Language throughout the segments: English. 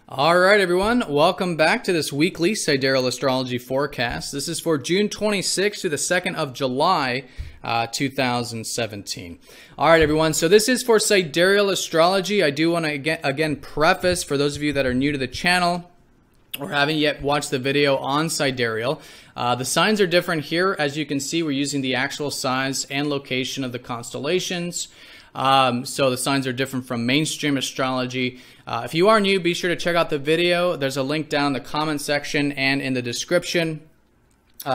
All right, everyone. Welcome back to this weekly Sidereal Astrology forecast. This is for June 26th to the 2nd of July, 2017. All right, everyone. So this is for Sidereal Astrology. I do want to again preface for those of you that are new to the channel or haven't yet watched the video on Sidereal. The signs are different here. As you can see, we're using the actual size and location of the constellations. So the signs are different from mainstream astrology. If you are new, be sure to check out the video. There's a link down in the comment section and in the description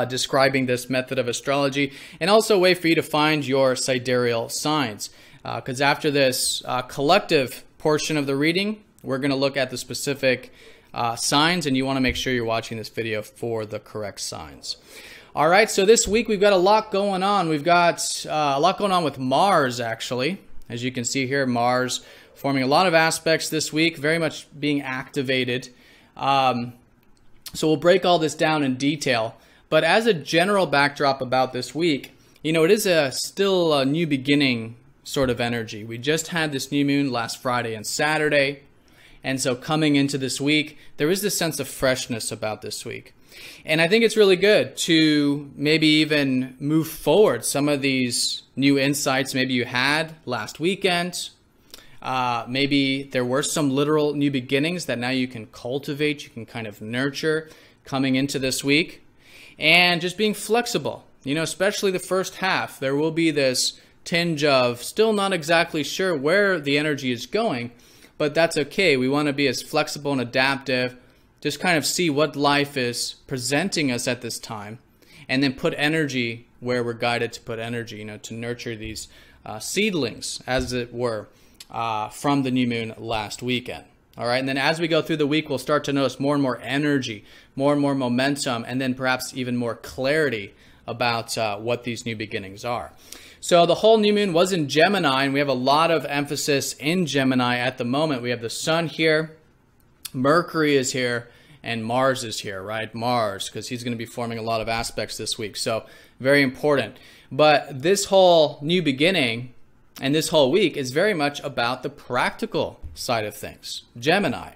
describing this method of astrology, and also a way for you to find your sidereal signs. Because after this collective portion of the reading, we're going to look at the specific signs, and you want to make sure you're watching this video for the correct signs. All right, so this week we've got a lot going on. We've got a lot going on with Mars, actually. As you can see here, Mars forming a lot of aspects this week, very much being activated. So we'll break all this down in detail. But as a general backdrop about this week, you know, it is still a new beginning sort of energy. We just had this new moon last Friday and Saturday. And so coming into this week, there is this sense of freshness about this week. And I think it's really good to maybe even move forward some of these new insights maybe you had last weekend. Maybe there were some literal new beginnings that now you can cultivate, you can kind of nurture coming into this week. And just being flexible, you know, especially the first half, there will be this tinge of still not exactly sure where the energy is going, but that's okay. We want to be as flexible and adaptive, just kind of see what life is presenting us at this time, and then put energy where we're guided to put energy, you know, to nurture these seedlings, as it were, from the new moon last weekend. All right, and then as we go through the week, we'll start to notice more and more energy, more and more momentum, and then perhaps even more clarity about what these new beginnings are. So the whole new moon was in Gemini, and we have a lot of emphasis in Gemini at the moment. We have the sun here, Mercury is here, and Mars is here, right? Mars, because he's going to be forming a lot of aspects this week. So very important. But this whole new beginning and this whole week is very much about the practical side of things. Gemini,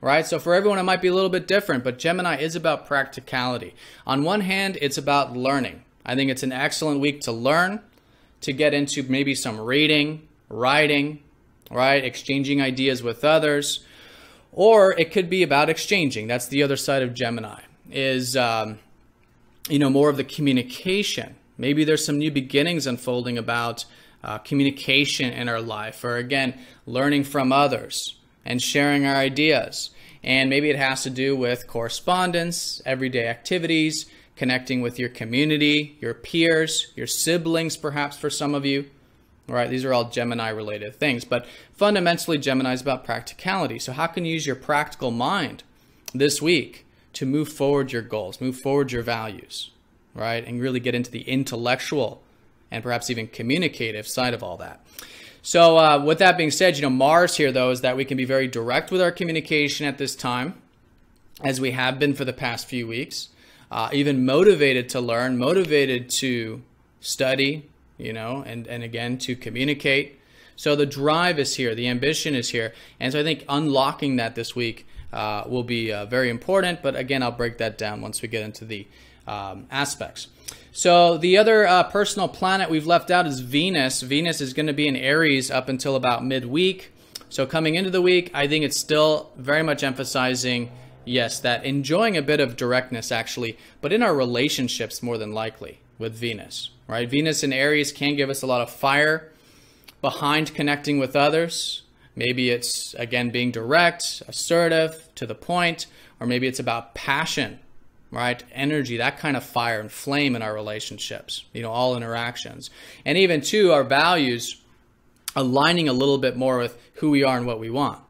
right? So for everyone, it might be a little bit different, but Gemini is about practicality. On one hand, it's about learning. I think it's an excellent week to learn, to get into maybe some reading, writing, right? Exchanging ideas with others. Or it could be about exchanging. That's the other side of Gemini, is, you know, more of the communication. Maybe there's some new beginnings unfolding about communication in our life, or again, learning from others and sharing our ideas. And maybe it has to do with correspondence, everyday activities, connecting with your community, your peers, your siblings, perhaps for some of you. All right, these are all Gemini-related things, but fundamentally, Gemini is about practicality. So how can you use your practical mind this week to move forward your goals, move forward your values, right, and really get into the intellectual and perhaps even communicative side of all that. So with that being said, you know, Mars here, though, is that we can be very direct with our communication at this time, as we have been for the past few weeks, even motivated to learn, motivated to study, you know, and again, to communicate. So the drive is here, the ambition is here. And so I think unlocking that this week will be very important. But again, I'll break that down once we get into the aspects. So the other personal planet we've left out is Venus. Venus is going to be in Aries up until about midweek. So coming into the week, I think it's still very much emphasizing, yes, that enjoying a bit of directness actually, but in our relationships more than likely with Venus, right? Venus in Aries can give us a lot of fire behind connecting with others. Maybe it's, again, being direct, assertive, to the point, or maybe it's about passion, right? Energy, that kind of fire and flame in our relationships, you know, all interactions. And even, too, our values aligning a little bit more with who we are and what we want.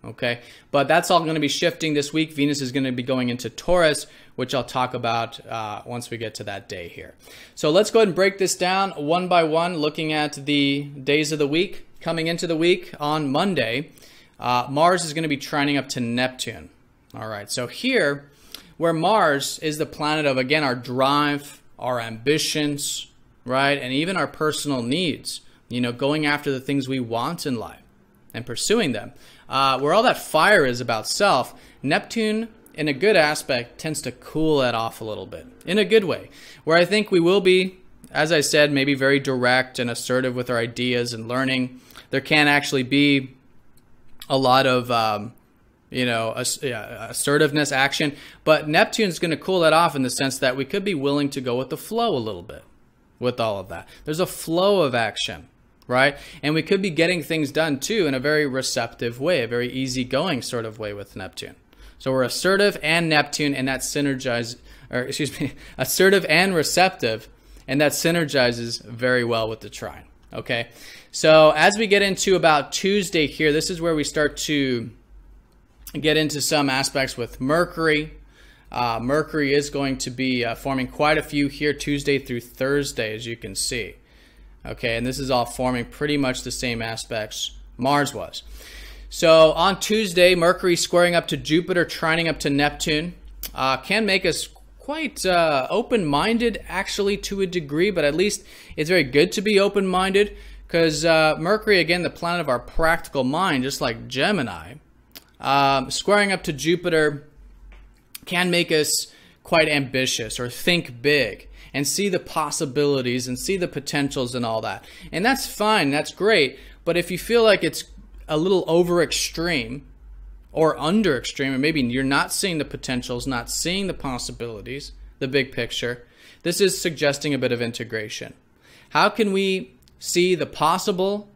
Okay, but that's all going to be shifting this week. Venus is going to be going into Taurus, which I'll talk about once we get to that day here. So let's go ahead and break this down one by one, looking at the days of the week. Coming into the week on Monday, Mars is going to be trining up to Neptune. All right, so here, where Mars is the planet of, again, our drive, our ambitions, right, and even our personal needs, you know, going after the things we want in life and pursuing them. where all that fire is about self, Neptune, in a good aspect, tends to cool that off a little bit, in a good way, where I think we will be, as I said, maybe very direct and assertive with our ideas and learning. There can actually be a lot of assertiveness, action, but Neptune's going to cool that off in the sense that we could be willing to go with the flow a little bit with all of that. There's a flow of action, right? And we could be getting things done too in a very receptive way, a very easygoing sort of way with Neptune. So we're assertive and Neptune, and that assertive and receptive, and that synergizes very well with the trine. Okay, so as we get into about Tuesday here, this is where we start to get into some aspects with Mercury. Mercury is going to be forming quite a few here Tuesday through Thursday, as you can see. Okay, and this is all forming pretty much the same aspects Mars was. So on Tuesday, Mercury squaring up to Jupiter, trining up to Neptune, can make us quite open-minded actually to a degree, but at least it's very good to be open-minded because Mercury, again, the planet of our practical mind, just like Gemini, squaring up to Jupiter can make us quite ambitious or think big and see the possibilities and see the potentials and all that. And that's fine, that's great, but if you feel like it's a little over extreme or under extreme, or maybe you're not seeing the potentials, not seeing the possibilities, the big picture, this is suggesting a bit of integration. How can we see the possible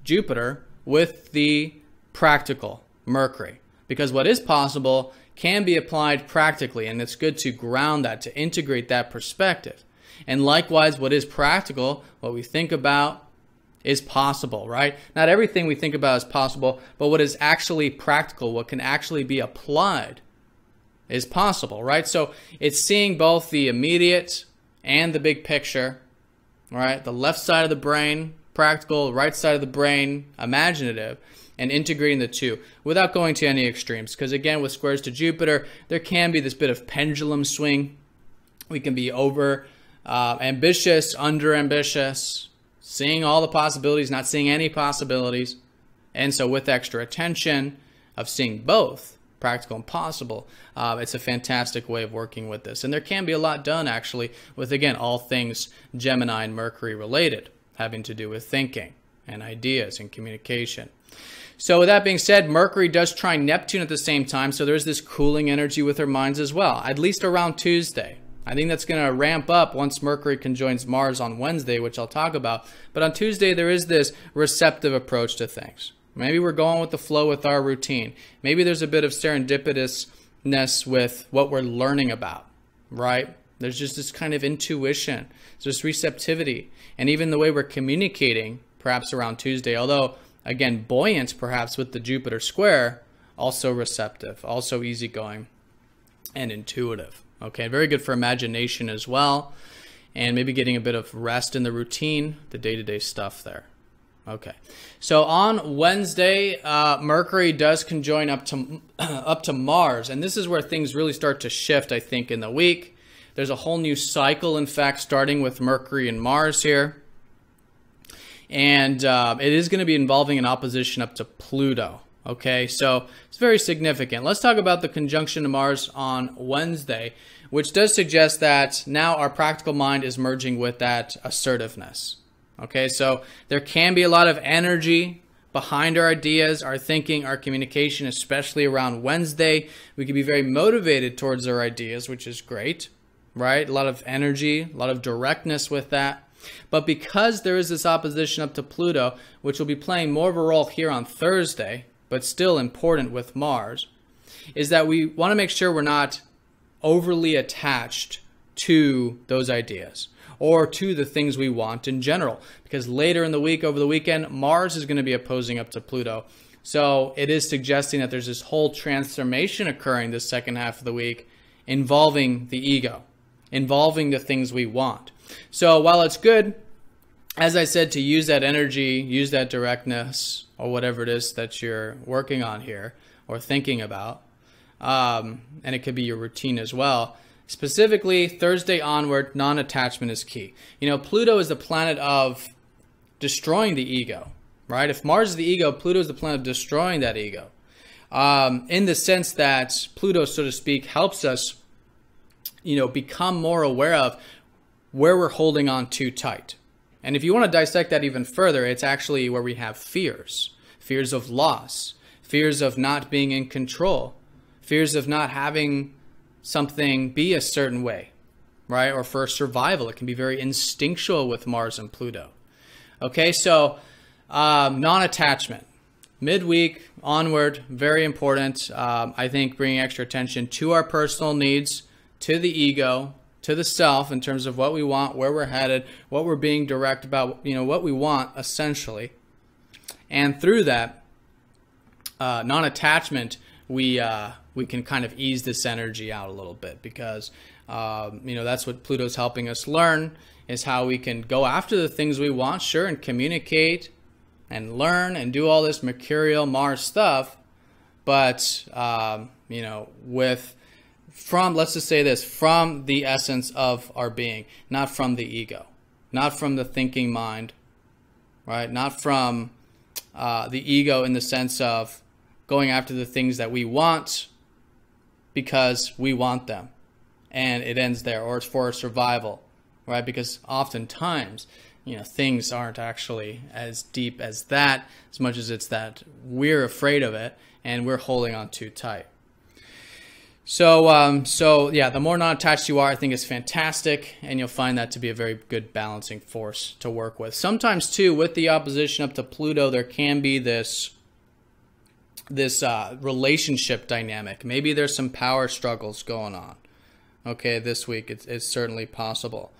Jupiter with the practical Mercury? Because what is possible can be applied practically, and it's good to ground that, to integrate that perspective. And likewise, what is practical, what we think about, is possible, right? Not everything we think about is possible, but what is actually practical, what can actually be applied, is possible, right? So it's seeing both the immediate and the big picture, right? The left side of the brain, practical, right side of the brain, imaginative, and integrating the two without going to any extremes. Because again, with squares to Jupiter, there can be this bit of pendulum swing. We can be over ambitious, under ambitious, seeing all the possibilities, not seeing any possibilities. And so with extra attention of seeing both, practical and possible, it's a fantastic way of working with this. And there can be a lot done actually with, again, all things Gemini and Mercury related, having to do with thinking and ideas and communication. So with that being said, Mercury does trine Neptune at the same time, so there's this cooling energy with our minds as well, at least around Tuesday. I think that's going to ramp up once Mercury conjoins Mars on Wednesday, which I'll talk about. But on Tuesday, there is this receptive approach to things. Maybe we're going with the flow with our routine. Maybe there's a bit of serendipitousness with what we're learning about, right? There's just this kind of intuition, there's receptivity, and even the way we're communicating, perhaps around Tuesday, although, again, buoyant perhaps with the Jupiter square, also receptive, also easygoing and intuitive. Okay, very good for imagination as well, and maybe getting a bit of rest in the routine, the day-to-day stuff there. Okay, so on Wednesday, Mercury does conjoin up to Mars, and this is where things really start to shift, I think, in the week. There's a whole new cycle, in fact, starting with Mercury and Mars here, and it is going to be involving an opposition up to Pluto. Okay, so it's very significant. Let's talk about the conjunction to Mars on Wednesday, which does suggest that now our practical mind is merging with that assertiveness. Okay, so there can be a lot of energy behind our ideas, our thinking, our communication, especially around Wednesday. We can be very motivated towards our ideas, which is great, right? A lot of energy, a lot of directness with that. But because there is this opposition up to Pluto, which will be playing more of a role here on Thursday, but still important with Mars, is that we want to make sure we're not overly attached to those ideas or to the things we want in general. Because later in the week, over the weekend, Mars is going to be opposing up to Pluto. So it is suggesting that there's this whole transformation occurring this second half of the week involving the ego, involving the things we want. So while it's good, as I said, to use that energy, use that directness, or whatever it is that you're working on here or thinking about, and it could be your routine as well. Specifically, Thursday onward, non-attachment is key. You know, Pluto is the planet of destroying the ego, right? If Mars is the ego, Pluto is the planet of destroying that ego. in the sense that Pluto, so to speak, helps us, become more aware of where we're holding on too tight. And if you want to dissect that even further, it's actually where we have fears of loss, fears of not being in control, fears of not having something be a certain way, right? Or for survival, it can be very instinctual with Mars and Pluto. Okay, so non-attachment. Midweek onward, very important. I think bringing extra attention to our personal needs, to the ego, to the self in terms of what we want, where we're headed, what we're being direct about, what we want essentially. And through that non-attachment, we can kind of ease this energy out a little bit, because that's what Pluto's helping us learn, is how we can go after the things we want, sure, and communicate and learn and do all this mercurial Mars stuff, but let's just say this, from the essence of our being, not from the ego, not from the thinking mind, right? Not from the ego in the sense of going after the things that we want because we want them, and it ends there, or it's for survival, right? Because oftentimes, things aren't actually as deep as that, as much as it's that we're afraid of it and we're holding on too tight. So yeah, the more non-attached you are, I think is fantastic, and you'll find that to be a very good balancing force to work with. Sometimes too, with the opposition up to Pluto, there can be this relationship dynamic. Maybe there's some power struggles going on. Okay, this week it's certainly possible.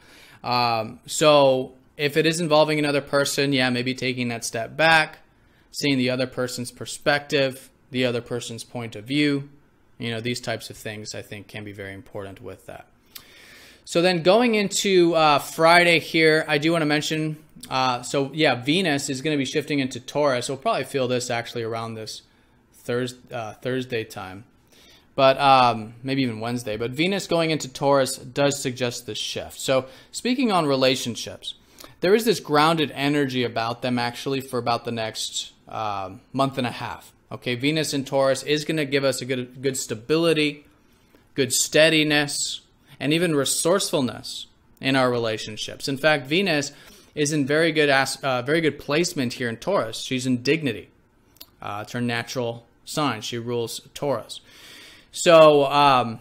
So if it is involving another person, yeah, maybe taking that step back, seeing the other person's perspective, the other person's point of view. These types of things I think can be very important with that. So then going into Friday here, I do want to mention, Venus is going to be shifting into Taurus. We'll probably feel this actually around this Thursday time, but maybe even Wednesday. But Venus going into Taurus does suggest this shift. So speaking on relationships, there is this grounded energy about them actually for about the next month and a half. Okay, Venus in Taurus is going to give us a good stability, good steadiness, and even resourcefulness in our relationships. In fact, Venus is in very good placement here in Taurus. She's in dignity. It's her natural sign. She rules Taurus. So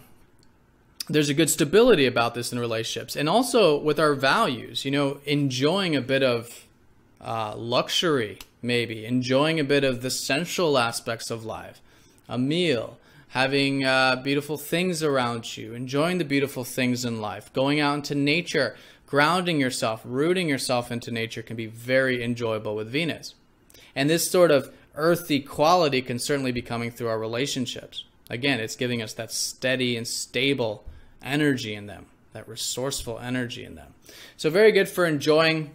there's a good stability about this in relationships, and also with our values. Enjoying a bit of luxury. Maybe enjoying a bit of the sensual aspects of life, a meal, having beautiful things around you, enjoying the beautiful things in life, going out into nature, grounding yourself, rooting yourself into nature can be very enjoyable with Venus. And this sort of earthy quality can certainly be coming through our relationships. Again, it's giving us that steady and stable energy in them, that resourceful energy in them. So very good for enjoying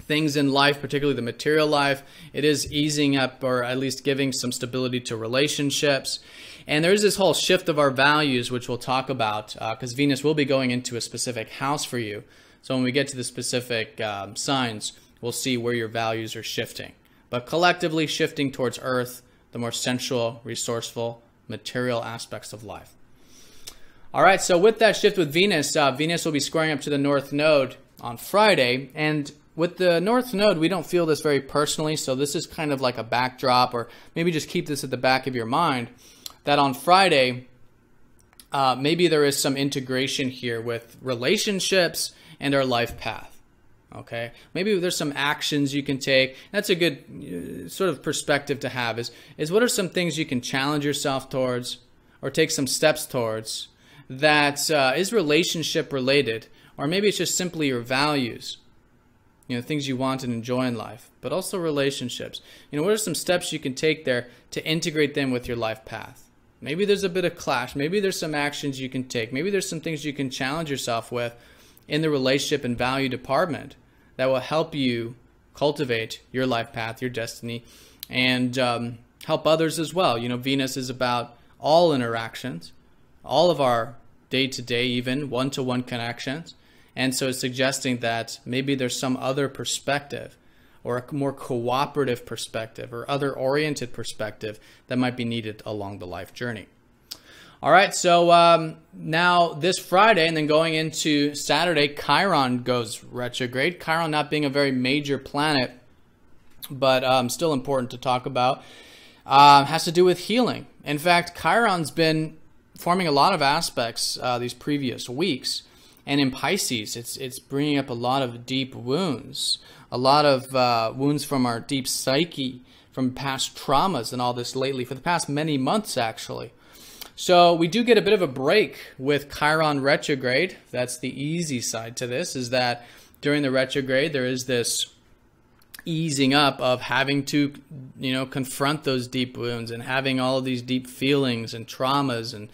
things in life, particularly the material life. It is easing up, or at least giving some stability to relationships. And there's this whole shift of our values, which we'll talk about, because Venus will be going into a specific house for you. So when we get to the specific signs, we'll see where your values are shifting. But collectively shifting towards Earth, the more sensual, resourceful, material aspects of life. All right, so with that shift with Venus, Venus will be squaring up to the North Node on Friday. And with the North Node, we don't feel this very personally, so this is kind of like a backdrop, or maybe just keep this at the back of your mind, that on Friday, maybe there is some integration here with relationships and our life path. Okay, maybe there's some actions you can take. That's a good sort of perspective to have, is what are some things you can challenge yourself towards, or take some steps towards, that is relationship related, or maybe it's just simply your values. Things you want and enjoy in life, but also relationships. What are some steps you can take there to integrate them with your life path? Maybe there's a bit of clash. Maybe there's some actions you can take. Maybe there's some things you can challenge yourself with in the relationship and value department that will help you cultivate your life path, your destiny, and help others as well. Venus is about all interactions, all of our day-to-day, even one-to-one connections. And so it's suggesting that maybe there's some other perspective or a more cooperative perspective or other oriented perspective that might be needed along the life journey. All right, so now this Friday and then going into Saturday, Chiron goes retrograde. Chiron not being a very major planet, but still important to talk about, has to do with healing. In fact, Chiron's been forming a lot of aspects these previous weeks. And in Pisces, it's bringing up a lot of deep wounds, a lot of wounds from our deep psyche, from past traumas and all this lately, for the past many months, actually. So we do get a bit of a break with Chiron retrograde. That's the easy side to this, is that during the retrograde, there is this easing up of having to, confront those deep wounds and having all of these deep feelings and traumas and,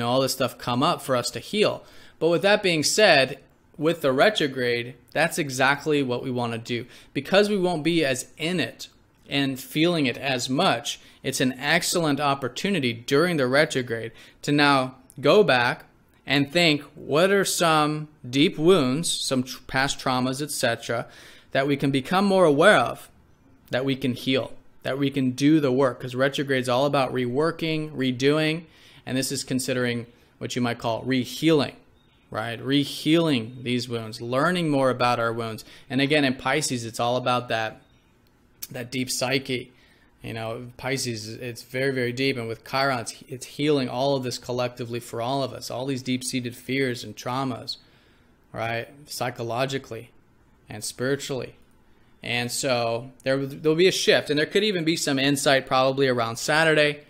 all this stuff come up for us to heal. But with that being said, with the retrograde, that's exactly what we want to do. Because we won't be as in it and feeling it as much, it's an excellent opportunity during the retrograde to now go back and think, what are some deep wounds, some past traumas, etc., that we can become more aware of, that we can heal, that we can do the work. Because retrograde is all about reworking, redoing, and this is considering what you might call rehealing, right? Rehealing these wounds, learning more about our wounds. And again, in Pisces, it's all about that deep psyche. Pisces, it's very, very deep. And with Chiron, it's healing all of this collectively for all of us, all these deep-seated fears and traumas, right? Psychologically and spiritually. And so there'll be a shift. And there could even be some insight probably around Saturday.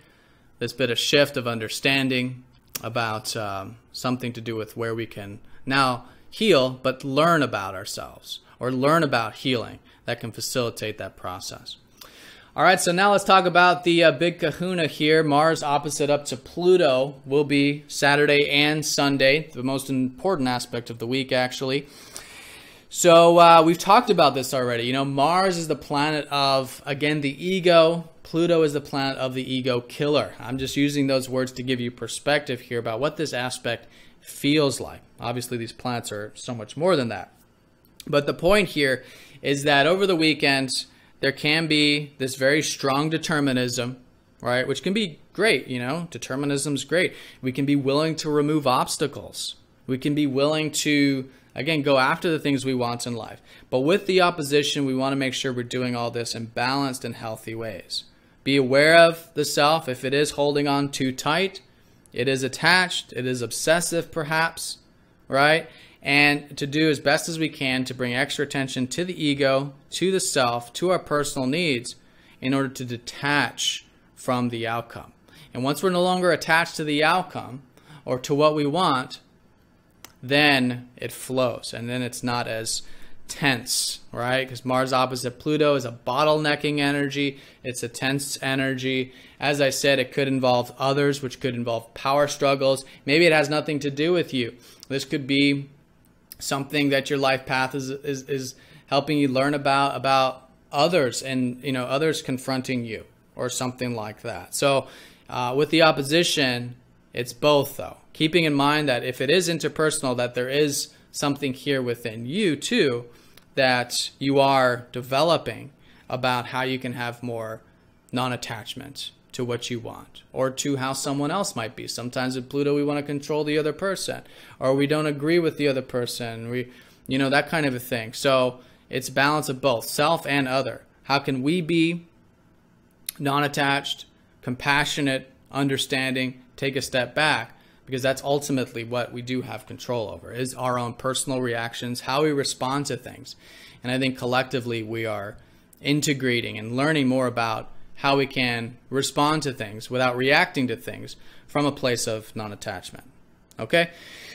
This bit of shift of understanding about something to do with where we can now heal, but learn about ourselves or learn about healing that can facilitate that process. All right, so now let's talk about the big kahuna here. Mars opposite up to Pluto will be Saturday and Sunday, the most important aspect of the week, actually. So we've talked about this already. Mars is the planet of, again, the ego. Pluto is the planet of the ego killer. I'm just using those words to give you perspective here about what this aspect feels like. Obviously, these planets are so much more than that. But the point here is that over the weekend, there can be this very strong determinism, right? Which can be great, determinism's great. We can be willing to remove obstacles. We can be willing to, again, go after the things we want in life. But with the opposition, we want to make sure we're doing all this in balanced and healthy ways. Be aware of the self. If it is holding on too tight, it is attached, it is obsessive perhaps, right? And to do as best as we can to bring extra attention to the ego, to the self, to our personal needs in order to detach from the outcome. And once we're no longer attached to the outcome or to what we want, then it flows and then it's not as tense, right? Because Mars opposite Pluto is a bottlenecking energy. It's a tense energy. As I said, it could involve others, which could involve power struggles. Maybe it has nothing to do with you. This could be something that your life path is helping you learn about others and others confronting you or something like that. So with the opposition, it's both though. Keeping in mind that if it is interpersonal, that there is something here within you too that you are developing about how you can have more non-attachment to what you want or to how someone else might be. Sometimes with Pluto, we want to control the other person or we don't agree with the other person. That kind of a thing. So it's balance of both self and other. How can we be non-attached, compassionate, understanding, take a step back? Because that's ultimately what we do have control over, is our own personal reactions, how we respond to things. And I think collectively we are integrating and learning more about how we can respond to things without reacting to things from a place of non-attachment. Okay?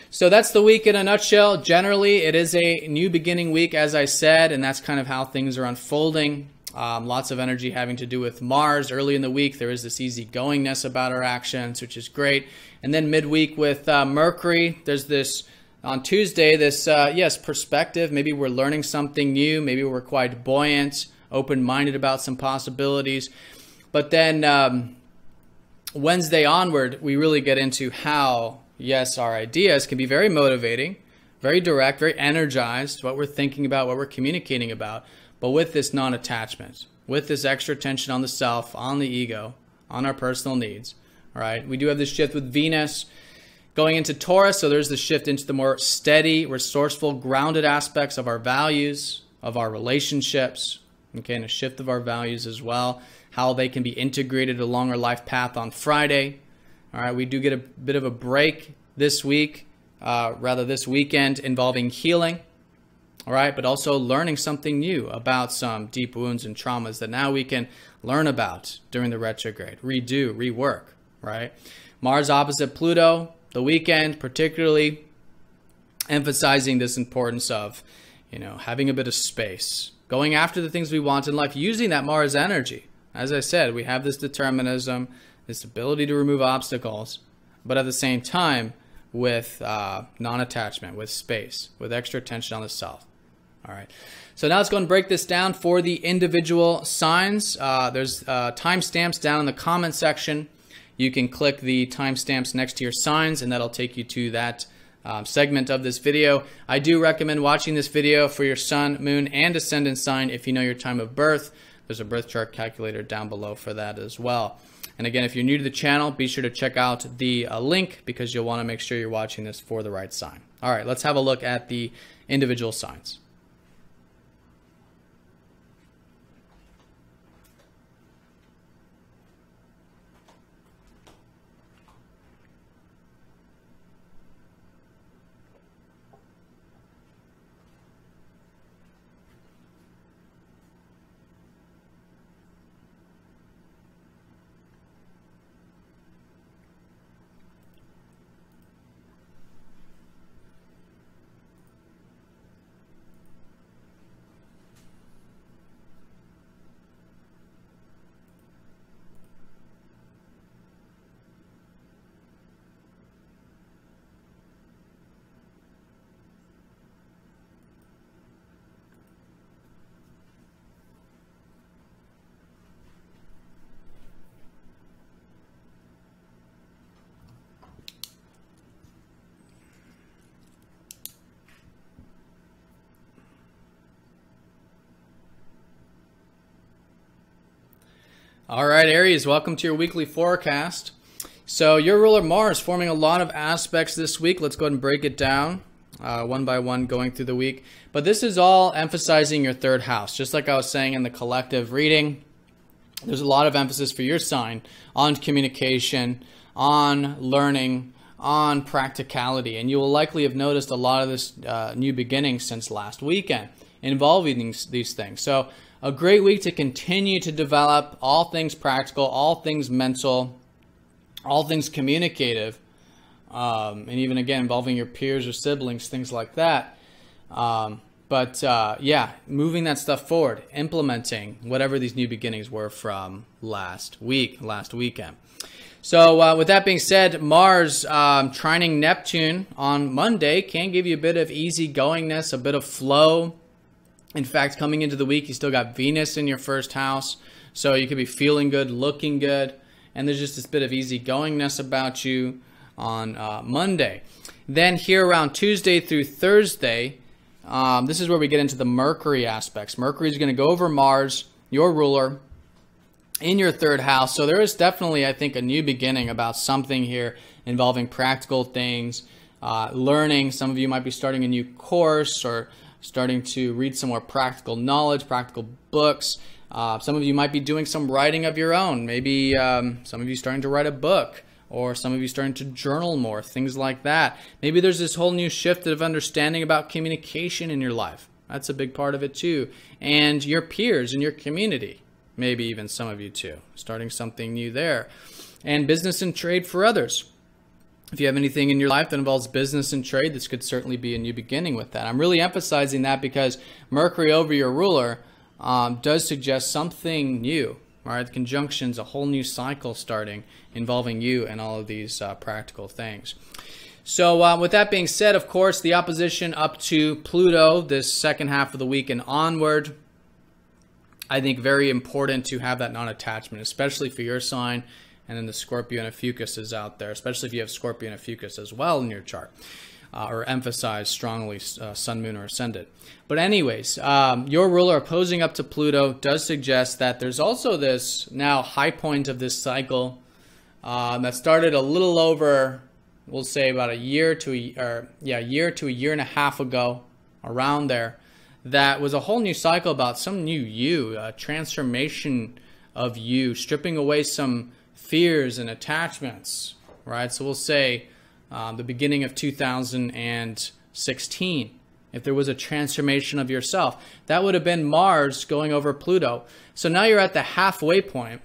So that's the week in a nutshell. Generally, it is a new beginning week, as I said, and that's kind of how things are unfolding. Lots of energy having to do with Mars. Early in the week, there is this easygoingness about our actions, which is great. And then midweek with Mercury, there's this, on Tuesday, this, perspective. Maybe we're learning something new. Maybe we're quite buoyant, open-minded about some possibilities. But then Wednesday onward, we really get into how, yes, our ideas can be very motivating, very direct, very energized, what we're thinking about, what we're communicating about. but with this non-attachment, with this extra tension on the self, on the ego, on our personal needs. All right, we do have this shift with Venus going into Taurus, so there's the shift into the more steady, resourceful, grounded aspects of our values, of our relationships, okay, and a shift of our values as well, how they can be integrated along our life path on Friday. All right, we do get a bit of a break this week, this weekend, involving healing, all right, but also learning something new about some deep wounds and traumas that now we can learn about during the retrograde, redo, rework, right? Mars opposite Pluto, the weekend, particularly emphasizing this importance of, having a bit of space, going after the things we want in life, using that Mars energy. As I said, we have this determinism, this ability to remove obstacles, but at the same time with non-attachment, with space, with extra attention on the self. All right. So now let's go and break this down for the individual signs. There's timestamps down in the comment section. You can click the timestamps next to your signs, and that'll take you to that segment of this video. I do recommend watching this video for your sun, moon, and ascendant sign if you know your time of birth. There's a birth chart calculator down below for that as well. And again, if you're new to the channel, be sure to check out the link because you'll want to make sure you're watching this for the right sign. All right, let's have a look at the individual signs. All right, Aries, welcome to your weekly forecast. So your ruler Mars forming a lot of aspects this week. Let's go ahead and break it down one by one going through the week. But this is all emphasizing your third house. Just like I was saying in the collective reading, there's a lot of emphasis for your sign on communication, on learning, on practicality. And you will likely have noticed a lot of this new beginning since last weekend involving these things. So a great week to continue to develop all things practical, all things mental, all things communicative, and even again involving your peers or siblings, things like that. Yeah, moving that stuff forward, implementing whatever these new beginnings were from last weekend. So with that being said, Mars trining Neptune on Monday can give you a bit of easygoingness, a bit of flow. In fact, coming into the week, you still got Venus in your first house, so you could be feeling good, looking good, and there's just this bit of easygoingness about you on Monday. Then here around Tuesday through Thursday, this is where we get into the Mercury aspects. Mercury is going to go over Mars, your ruler, in your third house. So there is definitely, I think, a new beginning about something here involving practical things, learning. Some of you might be starting a new course or starting to read some more practical knowledge, practical books. Some of you might be doing some writing of your own. Maybe some of you starting to write a book, or some of you starting to journal more, things like that. Maybe there's this whole new shift of understanding about communication in your life. That's a big part of it too. And your peers in your community, maybe even some of you too, starting something new there. And business and trade for others. If you have anything in your life that involves business and trade, this could certainly be a new beginning with that. I'm really emphasizing that because Mercury over your ruler does suggest something new. All right, the conjunction's a whole new cycle starting involving you and all of these practical things. So with that being said, of course, the opposition up to Pluto this second half of the week and onward, I think very important to have that non-attachment, especially for your sign. And then the Scorpio and Ophiuchus is out there, especially if you have Scorpio and Ophiuchus as well in your chart. or emphasized strongly, sun, moon, or ascendant. But anyways, your ruler opposing up to Pluto does suggest that there's also this now high point of this cycle that started a little over, we'll say about a year to a year and a half ago, around there. That was a whole new cycle about some new you, a transformation of you, stripping away some fears and attachments, right? So we'll say the beginning of 2016, if there was a transformation of yourself, that would have been Mars going over Pluto. So now you're at the halfway point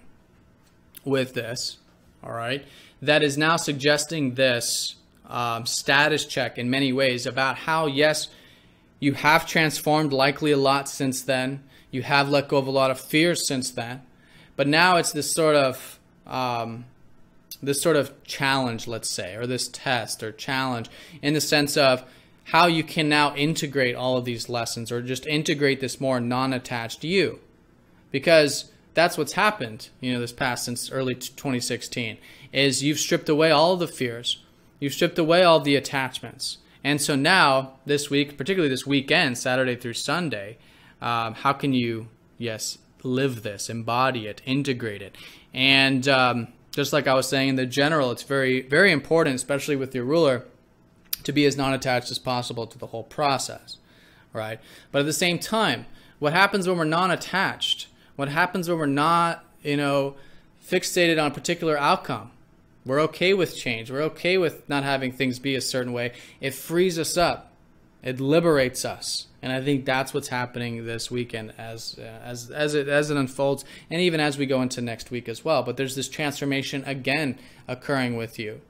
with this, all right? That is now suggesting this status check in many ways about how, yes, you have transformed likely a lot since then. You have let go of a lot of fears since then. But now it's this sort of challenge, let's say, or this test or challenge in the sense of how you can now integrate all of these lessons or just integrate this more non-attached you. Because that's what's happened, this past since early 2016, is you've stripped away all of the fears. You've stripped away all the attachments. And so now, this week, particularly this weekend, Saturday through Sunday, how can you, yes, live this, embody it, integrate it? And just like I was saying in the general, it's very, very important, especially with your ruler, to be as non-attached as possible to the whole process, right? But at the same time, what happens when we're non-attached? What happens when we're not, fixated on a particular outcome? We're okay with change. We're okay with not having things be a certain way. It frees us up. It liberates us. And I think that's what's happening this weekend as it unfolds, and even as we go into next week as well. But there's this transformation again occurring with you,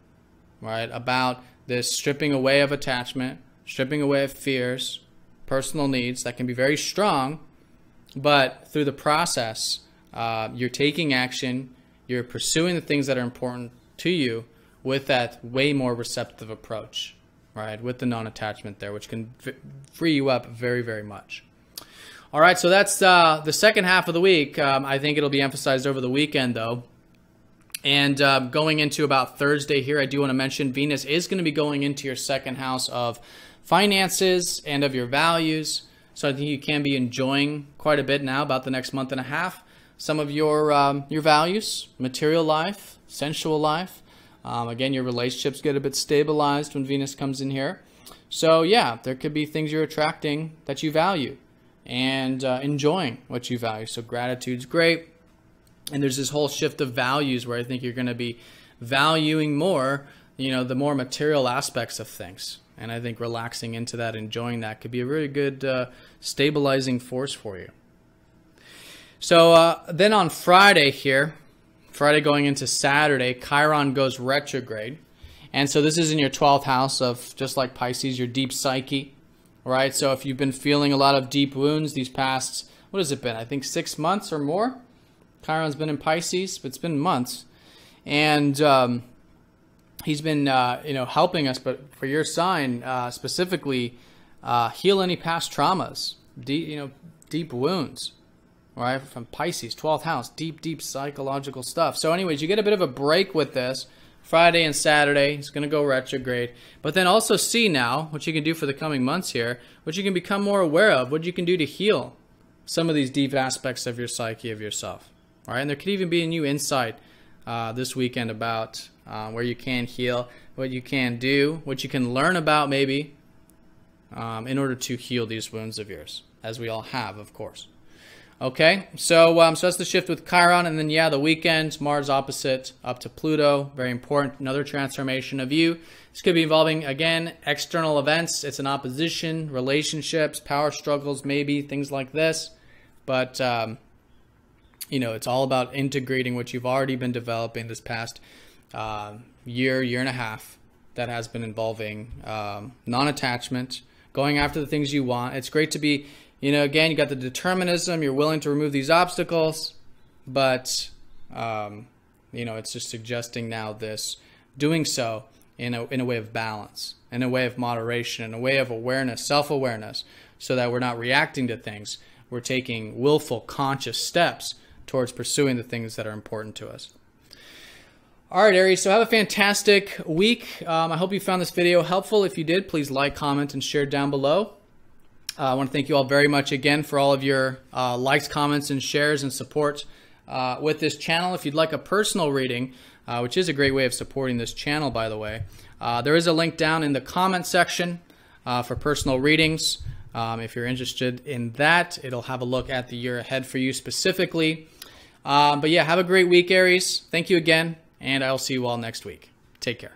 right? About this stripping away of attachment, stripping away of fears, personal needs that can be very strong, but through the process, you're taking action, you're pursuing the things that are important to you with that way more receptive approach, right? With the non-attachment there, which can free you up very, very much. All right, so that's the second half of the week. I think it'll be emphasized over the weekend, though. And going into about Thursday here, I do want to mention Venus is going to be going into your second house of finances and of your values. So I think you can be enjoying quite a bit now about the next month and a half. Some of your values, material life, sensual life. Again, your relationships get a bit stabilized when Venus comes in here. So yeah, there could be things you're attracting that you value and enjoying what you value. So gratitude's great. And there's this whole shift of values where I think you're going to be valuing more, the more material aspects of things. And I think relaxing into that, enjoying that could be a really good stabilizing force for you. So then on Friday here, Friday going into Saturday, Chiron goes retrograde. And so this is in your 12th house of, just like Pisces, your deep psyche, right? So if you've been feeling a lot of deep wounds these past, what has it been? I think 6 months or more. Chiron's been in Pisces, but it's been months. And he's been, helping us, but for your sign specifically, heal any past traumas, deep wounds. Right, from Pisces, 12th house, deep psychological stuff. So anyways, you get a bit of a break with this. Friday and Saturday, it's going to go retrograde. But then also see now what you can do for the coming months here, what you can become more aware of, what you can do to heal some of these deep aspects of your psyche, of yourself. All right, and there could even be a new insight this weekend about where you can heal, what you can do, what you can learn about maybe in order to heal these wounds of yours, as we all have, of course. Okay, so that's the shift with Chiron, and then the weekend, Mars opposite up to Pluto, very important, another transformation of you. This could be involving, again, external events. It's an opposition, relationships, power struggles, maybe, things like this. But, it's all about integrating what you've already been developing this past year and a half that has been involving non-attachment, going after the things you want. It's great to be... again, you got the determinism, you're willing to remove these obstacles, but, it's just suggesting now this, doing so in a way of balance, in a way of moderation, in a way of awareness, self-awareness, so that we're not reacting to things. We're taking willful, conscious steps towards pursuing the things that are important to us. All right, Aries, so have a fantastic week. I hope you found this video helpful. If you did, please like, comment, and share down below. I want to thank you all very much again for all of your likes, comments, and shares and support with this channel. If you'd like a personal reading, which is a great way of supporting this channel, by the way, there is a link down in the comment section for personal readings. If you're interested in that, it'll have a look at the year ahead for you specifically. But yeah, have a great week, Aries. Thank you again. And I'll see you all next week. Take care.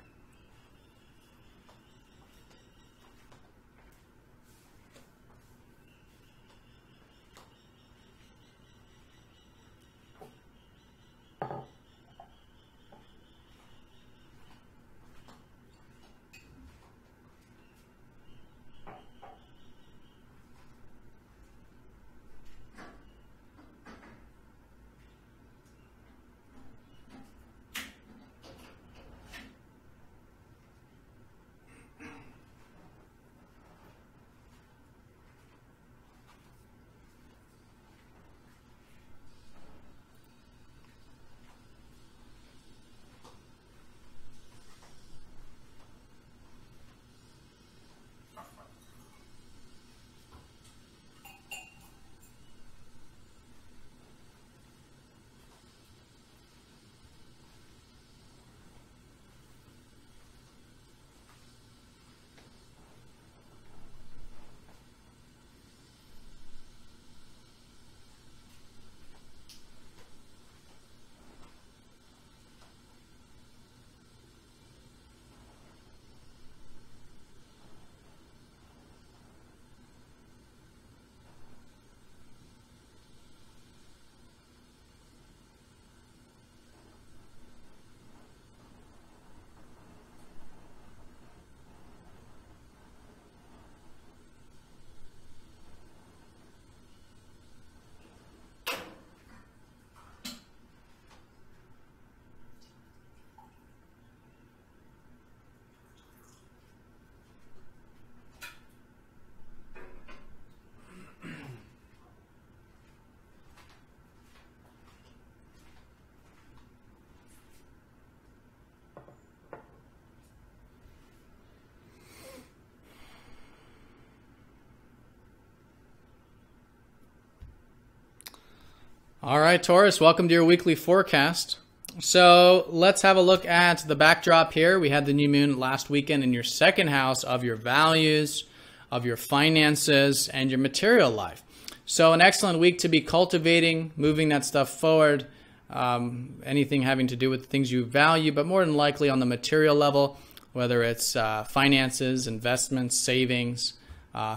All right, Taurus, welcome to your weekly forecast. So let's have a look at the backdrop here. We had the new moon last weekend in your second house of your values, of your finances, and your material life. So an excellent week to be cultivating, moving that stuff forward, anything having to do with things you value, but more than likely on the material level, whether it's finances, investments, savings,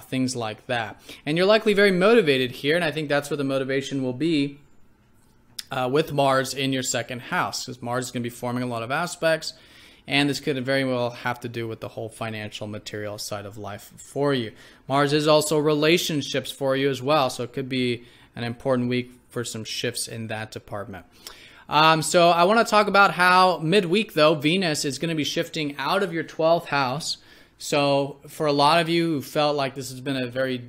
things like that. And you're likely very motivated here, and I think that's where the motivation will be with Mars in your second house, because Mars is going to be forming a lot of aspects, and this could very well have to do with the whole financial material side of life for you. Mars is also relationships for you as well, so it could be an important week for some shifts in that department. So I want to talk about how midweek, though, Venus is going to be shifting out of your 12th house. So for a lot of you who felt like this has been a very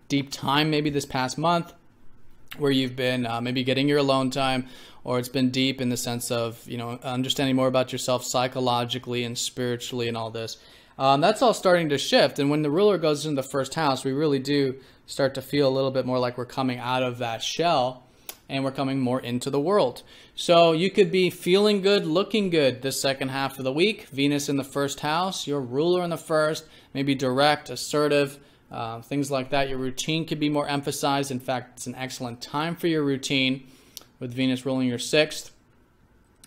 deep time, maybe this past month, where you've been maybe getting your alone time, or it's been deep in the sense of, you know, understanding more about yourself psychologically and spiritually and all this. That's all starting to shift. And when the ruler goes into the first house, we really do start to feel a little bit more like we're coming out of that shell and we're coming more into the world. So you could be feeling good, looking good this second half of the week. Venus in the first house, your ruler in the first, maybe direct, assertive, things like that. Your routine could be more emphasized. In fact, it's an excellent time for your routine with Venus ruling your sixth.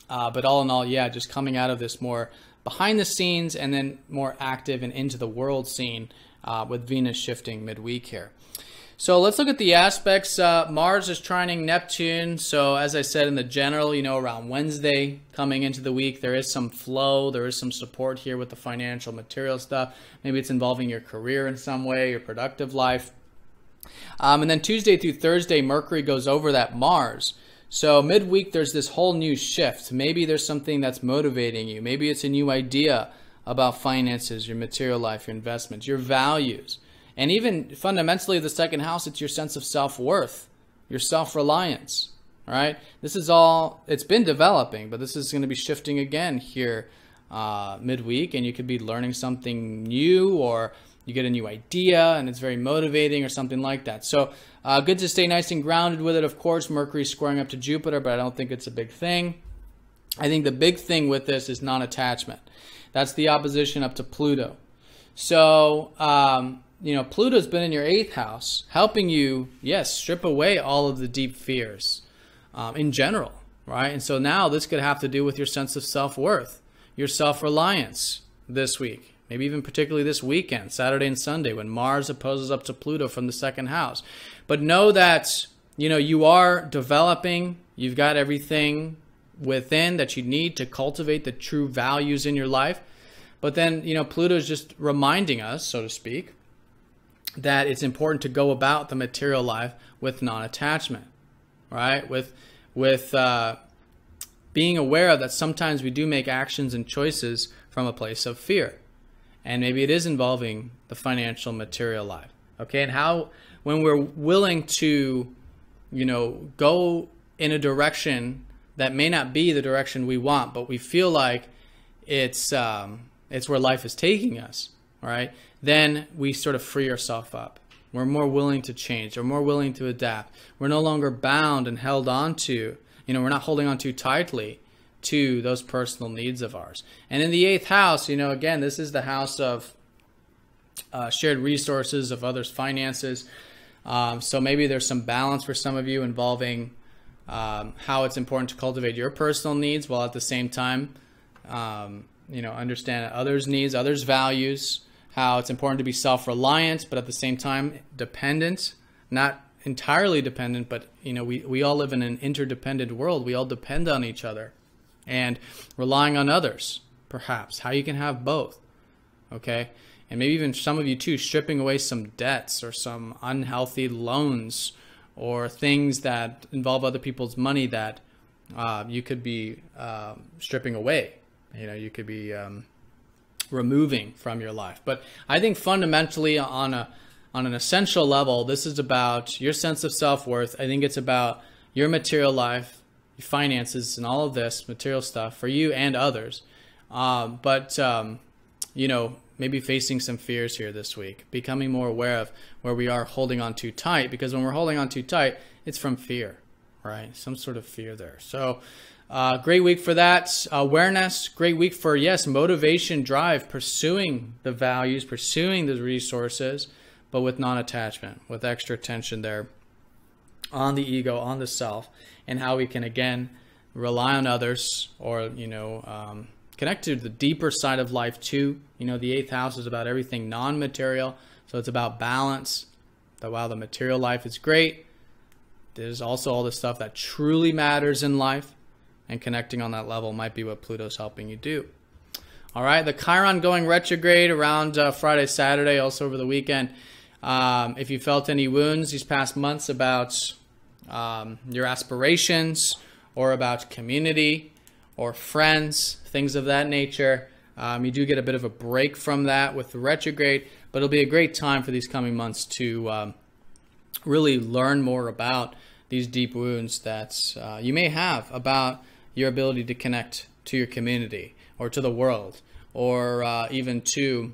But all in all, yeah, just coming out of this more behind the scenes and then more active and into the world scene with Venus shifting midweek here. So let's look at the aspects. Mars is trining Neptune. So as I said in the general, you know, around Wednesday coming into the week, there is some flow. There is some support here with the financial material stuff. Maybe it's involving your career in some way, your productive life. And then Tuesday through Thursday, Mercury goes over that Mars. So midweek, there's this whole new shift. Maybe there's something that's motivating you. Maybe it's a new idea about finances, your material life, your investments, your values. And even fundamentally, the second house, it's your sense of self-worth, your self-reliance, All right, this is all, it's been developing, but this is going to be shifting again here midweek, and you could be learning something new, or you get a new idea and it's very motivating or something like that. So good to stay nice and grounded with it. Of course, Mercury squaring up to Jupiter, but I don't think it's a big thing. I think the big thing with this is non-attachment. That's the opposition up to Pluto. So, you know, Pluto's been in your 8th house, helping you, yes, strip away all of the deep fears in general, right? And so now this could have to do with your sense of self-worth, your self-reliance this week, maybe even particularly this weekend, Saturday and Sunday, when Mars opposes up to Pluto from the 2nd house. But know that, you know, you are developing, you've got everything within that you need to cultivate the true values in your life. But then, you know, Pluto is just reminding us, so to speak, that it's important to go about the material life with non-attachment, right? With being aware that sometimes we do make actions and choices from a place of fear. And maybe it is involving the financial material life, okay? And how, when we're willing to, you know, go in a direction that may not be the direction we want, but we feel like it's where life is taking us, right? Then we sort of free ourselves up. We're more willing to change. We're more willing to adapt. We're no longer bound and held on to, you know, we're not holding on too tightly to those personal needs of ours. And in the 8th house, you know, again, this is the house of shared resources, of others' finances. So maybe there's some balance for some of you involving how it's important to cultivate your personal needs while at the same time, you know, understand others' needs, others' values, how it's important to be self-reliant, but at the same time dependent, not entirely dependent, but, you know, we all live in an interdependent world. We all depend on each other, and relying on others, perhaps, how you can have both, okay? And maybe even some of you too, stripping away some debts or some unhealthy loans or things that involve other people's money that you could be stripping away. You know, you could be removing from your life. But I think fundamentally on an essential level, this is about your sense of self-worth. I think it's about your material life, your finances, and all of this material stuff for you and others. You know, maybe facing some fears here this week, becoming more aware of where we are holding on too tight, because when we're holding on too tight, it's from fear, right? Some sort of fear there. So great week for that. Awareness, great week for, yes, motivation, drive, pursuing the values, pursuing the resources, but with non-attachment, with extra attention there on the ego, on the self, and how we can, again, rely on others, or, you know, connect to the deeper side of life too. You know, the 8th house is about everything non-material, so it's about balance. That while the material life is great, there's also all the stuff that truly matters in life, and connecting on that level might be what Pluto's helping you do. All right, the Chiron going retrograde around Friday, Saturday, also over the weekend. If you felt any wounds these past months about your aspirations, or about community, or friends, things of that nature, you do get a bit of a break from that with the retrograde, but it'll be a great time for these coming months to really learn more about these deep wounds that you may have about your ability to connect to your community, or to the world, or even to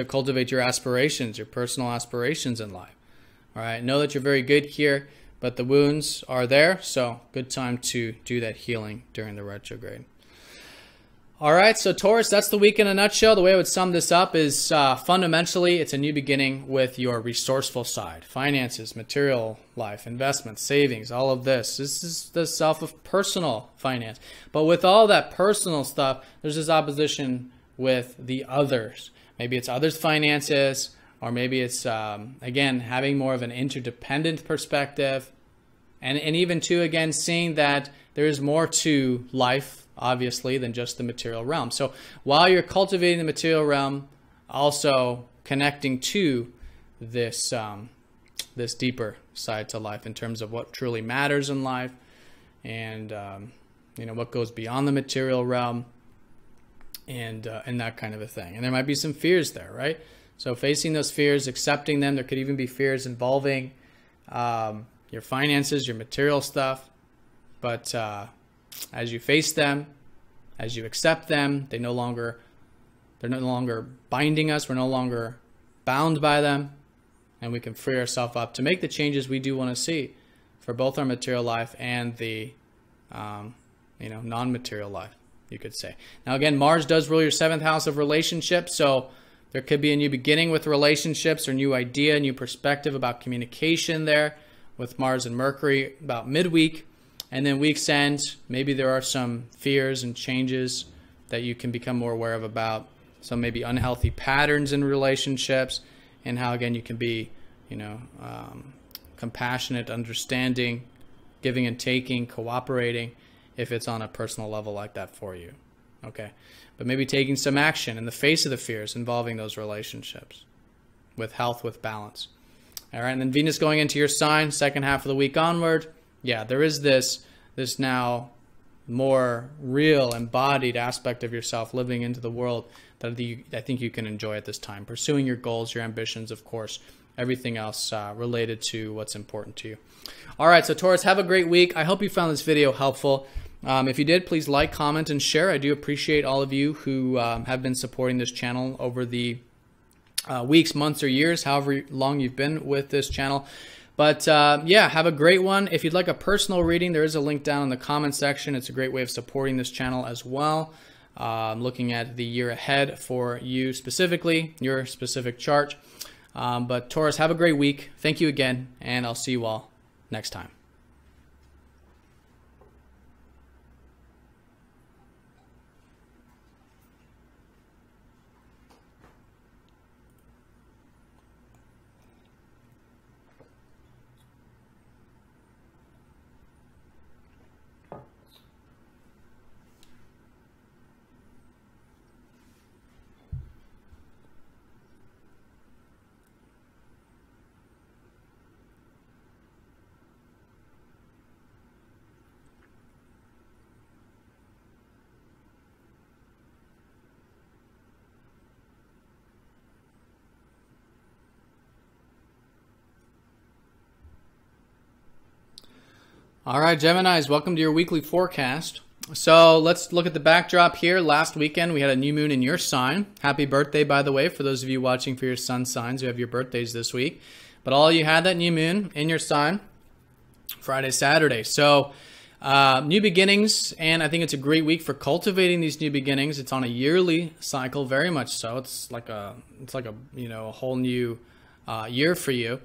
cultivate your aspirations, your personal aspirations in life. All right, know that you're very good here, but the wounds are there, so good time to do that healing during the retrograde. All right, so Taurus, that's the week in a nutshell. The way I would sum this up is fundamentally it's a new beginning with your resourceful side. Finances, material life, investments, savings, all of this. This is the self of personal finance. But with all that personal stuff, there's this opposition with the others. Maybe it's others' finances, or maybe it's, again, having more of an interdependent perspective. And even, too, again, seeing that there is more to life, obviously, than just the material realm. So while you're cultivating the material realm, also connecting to this, this deeper side to life in terms of what truly matters in life, and you know, what goes beyond the material realm, and that kind of a thing. And there might be some fears there, right? So facing those fears, accepting them. There could even be fears involving your finances, your material stuff. But as you face them, as you accept them, they're no longer binding us. We're no longer bound by them, and we can free ourselves up to make the changes we do want to see for both our material life and the non-material life, you could say. Now again, Mars does rule your 7th house of relationships, so there could be a new beginning with relationships or new idea, new perspective about communication there with Mars and Mercury about midweek. And then week's end, maybe there are some fears and changes that you can become more aware of about some maybe unhealthy patterns in relationships, and how again you can be, compassionate, understanding, giving and taking, cooperating, if it's on a personal level like that for you. Okay, but maybe taking some action in the face of the fears involving those relationships, with health, with balance. All right, and then Venus going into your sign, second half of the week onward. Yeah, there is this now more real, embodied aspect of yourself living into the world that I think you can enjoy at this time. Pursuing your goals, your ambitions, of course, everything else related to what's important to you. All right, so Taurus, have a great week. I hope you found this video helpful. If you did, please like, comment, and share. I do appreciate all of you who have been supporting this channel over the weeks, months, or years, however long you've been with this channel. But yeah, have a great one. If you'd like a personal reading, there is a link down in the comment section. It's a great way of supporting this channel as well. Looking at the year ahead for you specifically, your specific chart. But Taurus, have a great week. Thank you again, and I'll see you all next time. All right, Geminis, welcome to your weekly forecast. So let's look at the backdrop here. Last weekend, we had a new moon in your sign. Happy birthday, by the way, for those of you watching for your sun signs who have your birthdays this week. But all you had that new moon in your sign, Friday, Saturday. So new beginnings, and I think it's a great week for cultivating these new beginnings. It's on a yearly cycle, very much so. It's like a whole new year for you.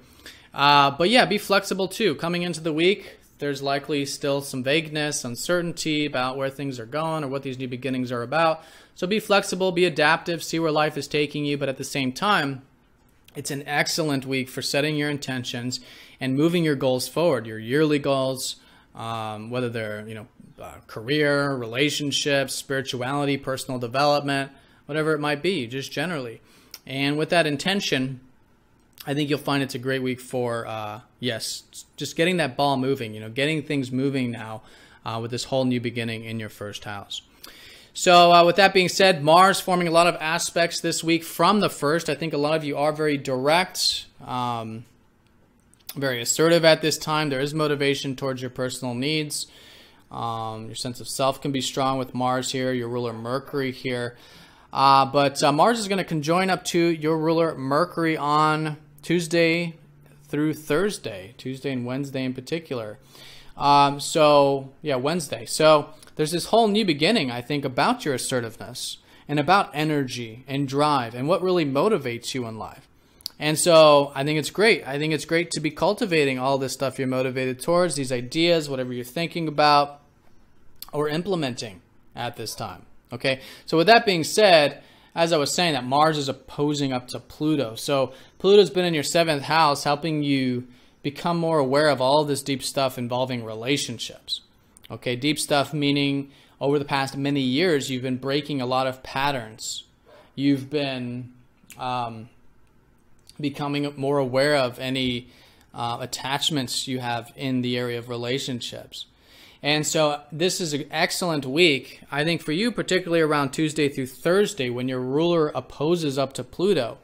But yeah, be flexible too. Coming into the week, there's likely still some vagueness, uncertainty about where things are going or what these new beginnings are about. So be flexible, be adaptive, see where life is taking you. But at the same time, it's an excellent week for setting your intentions and moving your goals forward, your yearly goals, whether they're career, relationships, spirituality, personal development, whatever it might be, just generally. And with that intention, I think you'll find it's a great week for, yes, just getting that ball moving, getting things moving now with this whole new beginning in your first house. So with that being said, Mars forming a lot of aspects this week from the first. I think a lot of you are very direct, very assertive at this time. There is motivation towards your personal needs. Your sense of self can be strong with Mars here, your ruler Mercury here. But Mars is going to conjoin up to your ruler Mercury on Tuesday through Thursday, Tuesday and Wednesday in particular. So yeah, Wednesday. So there's this whole new beginning, I think, about your assertiveness and about energy and drive and what really motivates you in life. And so I think it's great. I think it's great to be cultivating all this stuff you're motivated towards, these ideas, whatever you're thinking about or implementing at this time. Okay. So with that being said, as I was saying, that Mars is opposing up to Pluto. So Pluto's been in your 7th house, helping you become more aware of all this deep stuff involving relationships. Okay, deep stuff meaning over the past many years, you've been breaking a lot of patterns. You've been becoming more aware of any attachments you have in the area of relationships. And so this is an excellent week, I think, for you, particularly around Tuesday through Thursday when your ruler opposes up to Pluto,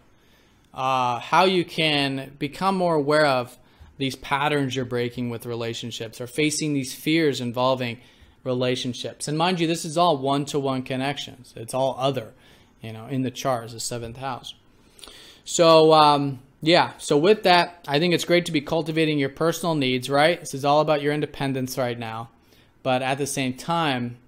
how you can become more aware of these patterns you're breaking with relationships, or facing these fears involving relationships. And mind you, this is all one-to-one connections. It's all other, in the chart as the 7th house. So, yeah, so with that, I think it's great to be cultivating your personal needs, right? This is all about your independence right now. But at the same time,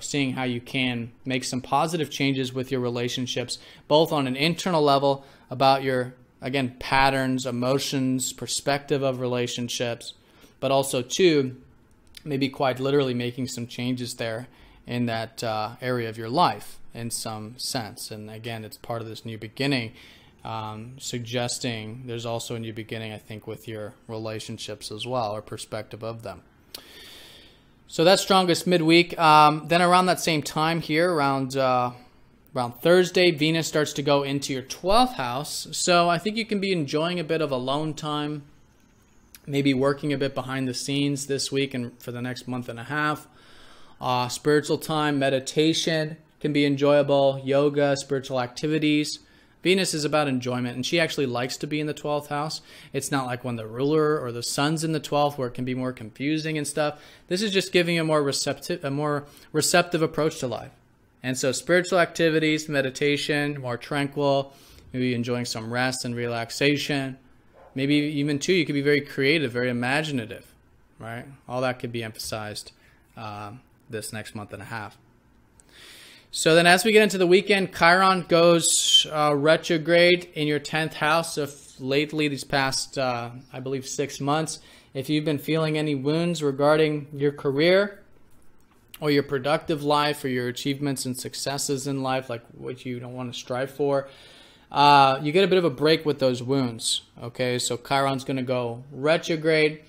seeing how you can make some positive changes with your relationships, both on an internal level about your, again, patterns, emotions, perspective of relationships, but also, too, maybe quite literally making some changes there in that area of your life in some sense. And again, it's part of this new beginning, suggesting there's also a new beginning, I think, with your relationships as well, or perspective of them. So that's strongest midweek. Then around that same time here, around Thursday, Venus starts to go into your 12th house. So I think you can be enjoying a bit of alone time, maybe working a bit behind the scenes this week and for the next month and a half. Spiritual time, meditation can be enjoyable, yoga, spiritual activities. Venus is about enjoyment, and she actually likes to be in the 12th house. It's not like when the ruler or the sun's in the 12th where it can be more confusing and stuff. This is just giving a more receptive approach to life. And so spiritual activities, meditation, more tranquil, maybe enjoying some rest and relaxation. Maybe even, too, you could be very creative, very imaginative, right? All that could be emphasized this next month and a half. So then as we get into the weekend, Chiron goes retrograde in your 10th house. So lately, these past, I believe, 6 months, if you've been feeling any wounds regarding your career or your productive life or your achievements and successes in life, like what you don't want to strive for, you get a bit of a break with those wounds. Okay, so Chiron's going to go retrograde,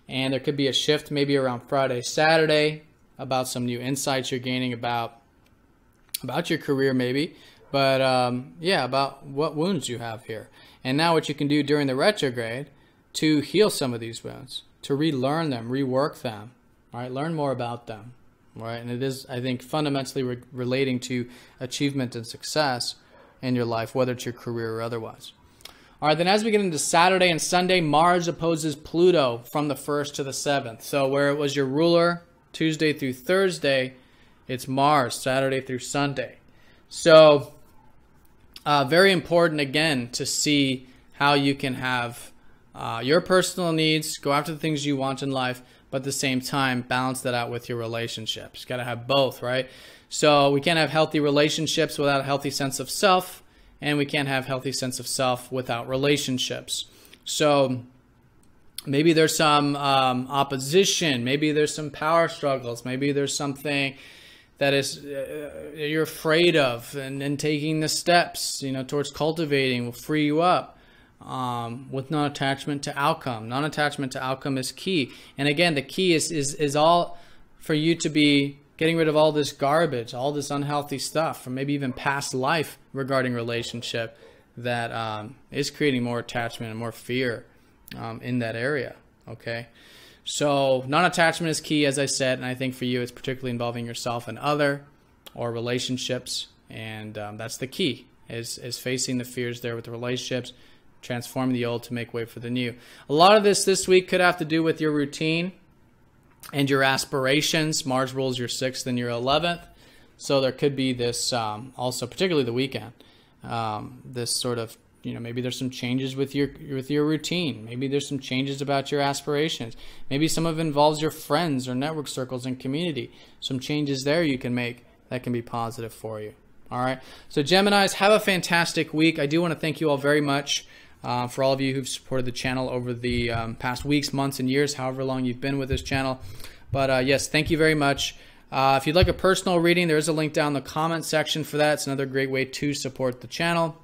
and there could be a shift maybe around Friday, Saturday, about some new insights you're gaining about your career maybe, but yeah, about what wounds you have here. And now what you can do during the retrograde to heal some of these wounds, to relearn them, rework them, right? Learn more about them, right? And it is, I think, fundamentally relating to achievement and success in your life, whether it's your career or otherwise. All right, then as we get into Saturday and Sunday, Mars opposes Pluto from the 1st to the 7th. So where it was your ruler Tuesday through Thursday, it's Mars, Saturday through Sunday. So very important, again, to see how you can have your personal needs, go after the things you want in life, but at the same time, balance that out with your relationships. Got to have both, right? So we can't have healthy relationships without a healthy sense of self, and we can't have healthy sense of self without relationships. So maybe there's some opposition, maybe there's some power struggles, maybe there's something that is you're afraid of, and taking the steps towards cultivating will free you up with non-attachment to outcome. Non-attachment to outcome is key. And again, the key is all for you to be getting rid of all this garbage, all this unhealthy stuff from maybe even past life regarding relationship that is creating more attachment and more fear in that area. Okay. So non-attachment is key, as I said, and I think for you it's particularly involving yourself and other or relationships, and that's the key, is facing the fears there with the relationships, transforming the old to make way for the new. A lot of this week could have to do with your routine and your aspirations. Mars rules your 6th and your 11th, so there could be this also, particularly the weekend, this sort of maybe there's some changes with your routine. Maybe there's some changes about your aspirations. Maybe some of it involves your friends or network circles and community. Some changes there you can make that can be positive for you. All right. So Geminis, have a fantastic week. I do want to thank you all very much for all of you who've supported the channel over the past weeks, months, and years, however long you've been with this channel. But yes, thank you very much. If you'd like a personal reading, there is a link down in the comment section for that. It's another great way to support the channel.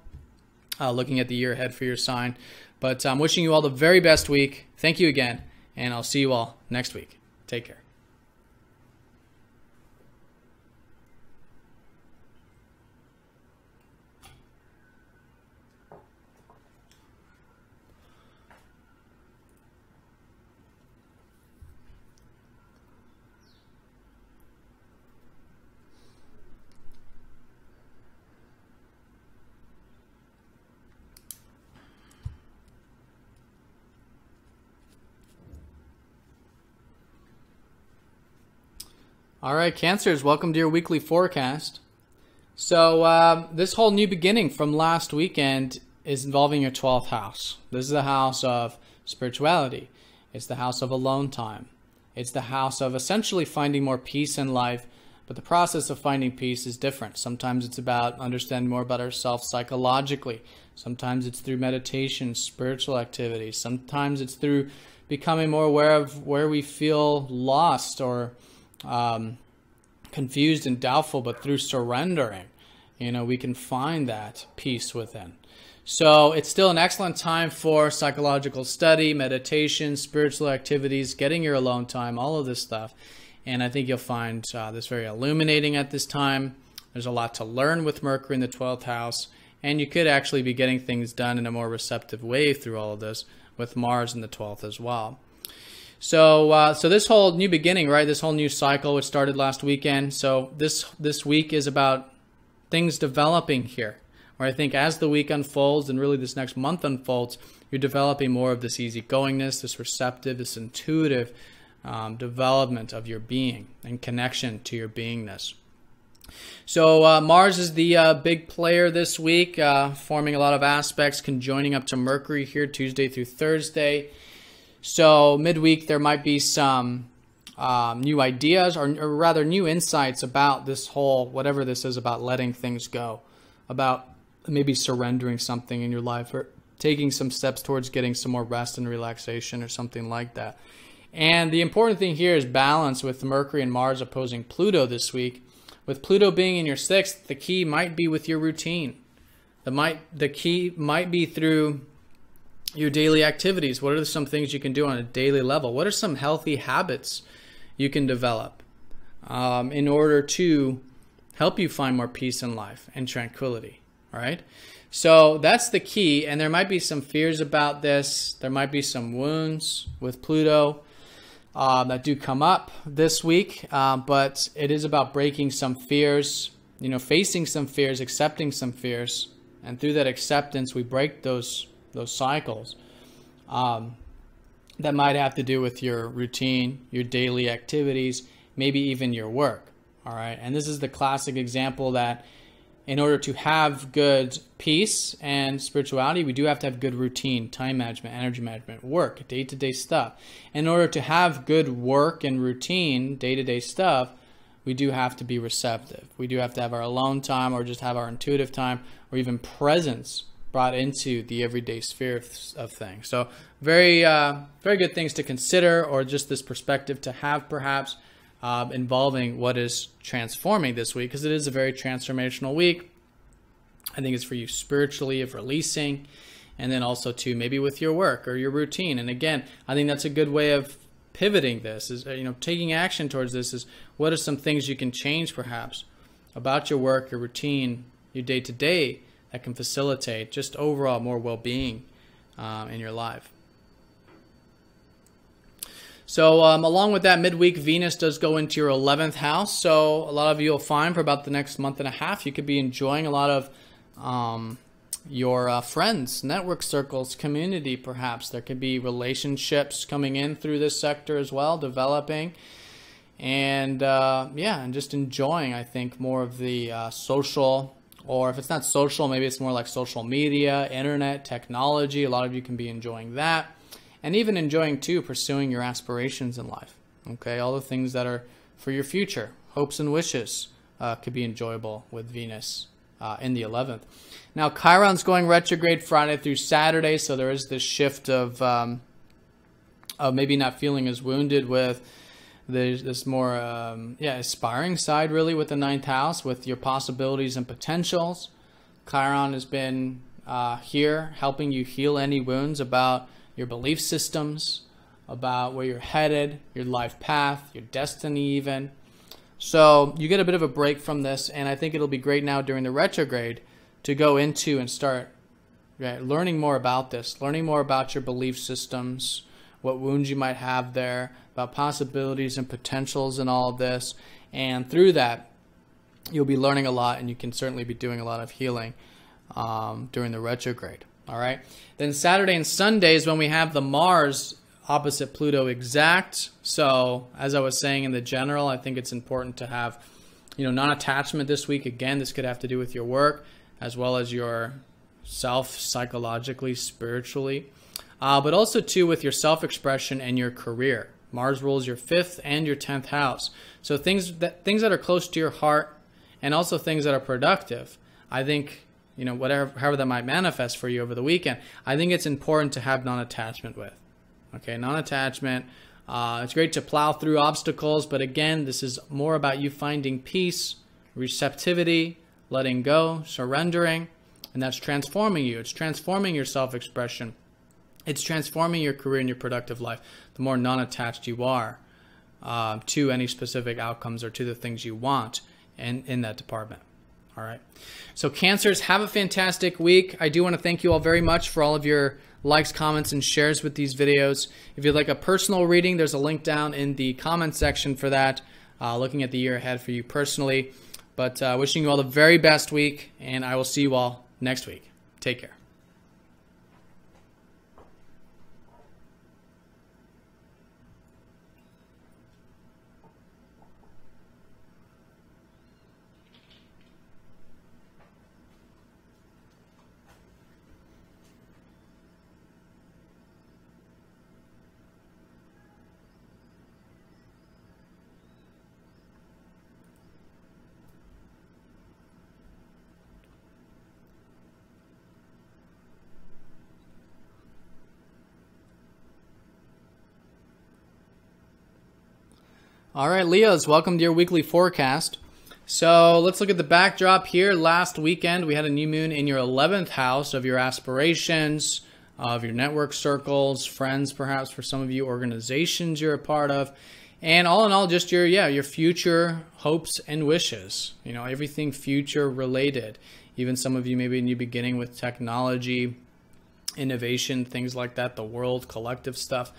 Looking at the year ahead for your sign. But I'm wishing you all the very best week. Thank you again, and I'll see you all next week. Take care. All right, Cancers, welcome to your weekly forecast. So this whole new beginning from last weekend is involving your 12th house. This is the house of spirituality. It's the house of alone time. It's the house of essentially finding more peace in life, but the process of finding peace is different. Sometimes it's about understanding more about ourselves psychologically. Sometimes it's through meditation, spiritual activities. Sometimes it's through becoming more aware of where we feel lost or confused and doubtful, but through surrendering, we can find that peace within. So it's still an excellent time for psychological study, meditation, spiritual activities, getting your alone time, all of this stuff. And I think you'll find this very illuminating at this time. There's a lot to learn with Mercury in the 12th house, and you could actually be getting things done in a more receptive way through all of this with Mars in the 12th as well. So this whole new beginning, right? This whole new cycle, which started last weekend. So this week is about things developing here, where I think as the week unfolds and really this next month unfolds, you're developing more of this easygoingness, this receptive, this intuitive development of your being and connection to your beingness. So Mars is the big player this week, forming a lot of aspects, conjoining up to Mercury here Tuesday through Thursday. So midweek there might be some new ideas or rather new insights about this whole, whatever this is, about letting things go, about maybe surrendering something in your life or taking some steps towards getting some more rest and relaxation or something like that. And the important thing here is balance with Mercury and Mars opposing Pluto this week. With Pluto being in your 6th, the key might be with your routine. The key might be through your daily activities. What are some things you can do on a daily level? What are some healthy habits you can develop in order to help you find more peace in life and tranquility, all right? So that's the key, and there might be some fears about this. There might be some wounds with Pluto that do come up this week, but it is about breaking some fears, facing some fears, accepting some fears, and through that acceptance, we break those cycles that might have to do with your routine, your daily activities, maybe even your work, all right? And this is the classic example that in order to have good peace and spirituality, we do have to have good routine, time management, energy management, work, day-to-day stuff. In order to have good work and routine, day-to-day stuff, we do have to be receptive. We do have to have our alone time or just have our intuitive time or even presence brought into the everyday sphere of things. So very good things to consider, or just this perspective to have perhaps involving what is transforming this week, because it is a very transformational week. I think it's for you spiritually, of releasing, and then also too maybe with your work or your routine. And again, I think that's a good way of pivoting this, is taking action towards this, is what are some things you can change perhaps about your work, your routine, your day-to-day that can facilitate just overall more well-being in your life. So along with that, midweek Venus does go into your 11th house. So a lot of you will find for about the next month and a half, you could be enjoying a lot of your friends, network circles, community perhaps. There could be relationships coming in through this sector as well, developing. And and just enjoying, I think, more of the social, or if it's not social, maybe it's more like social media, internet, technology. A lot of you can be enjoying that. And even enjoying, too, pursuing your aspirations in life. Okay, all the things that are for your future, hopes and wishes, could be enjoyable with Venus in the 11th. Now, Chiron's going retrograde Friday through Saturday, so there is this shift of maybe not feeling as wounded with this more aspiring side, really, with the 9th house, with your possibilities and potentials. Chiron has been here helping you heal any wounds about your belief systems, about where you're headed, your life path, your destiny even. So you get a bit of a break from this, and I think it'll be great now during the retrograde to go into and start learning more about this, learning more about your belief systems, what wounds you might have there, about possibilities and potentials and all of this. And through that, you'll be learning a lot, and you can certainly be doing a lot of healing during the retrograde. All right. Then Saturday and Sunday is when we have the Mars opposite Pluto exact. So as I was saying in the general, I think it's important to have, non-attachment this week. Again, this could have to do with your work as well as your self, psychologically, spiritually, but also too with your self-expression and your career. Mars rules your 5th and your 10th house. So things that are close to your heart, and also things that are productive. I think, however that might manifest for you over the weekend, I think it's important to have non-attachment with. Okay, non-attachment. It's great to plow through obstacles, but again, this is more about you finding peace, receptivity, letting go, surrendering, and that's transforming you. It's transforming your self-expression. It's transforming your career and your productive life. The more non-attached you are to any specific outcomes or to the things you want in that department. All right. So Cancers, have a fantastic week. I do want to thank you all very much for all of your likes, comments, and shares with these videos. If you'd like a personal reading, there's a link down in the comment section for that, looking at the year ahead for you personally. But wishing you all the very best week, and I will see you all next week. Take care. All right, Leos, welcome to your weekly forecast. So let's look at the backdrop here. Last weekend, we had a new moon in your 11th house of your aspirations, of your network circles, friends, perhaps for some of you, organizations you're a part of. And all in all, just your future hopes and wishes, everything future related. Even some of you maybe a new beginning with technology, innovation, things like that, the world, collective stuff.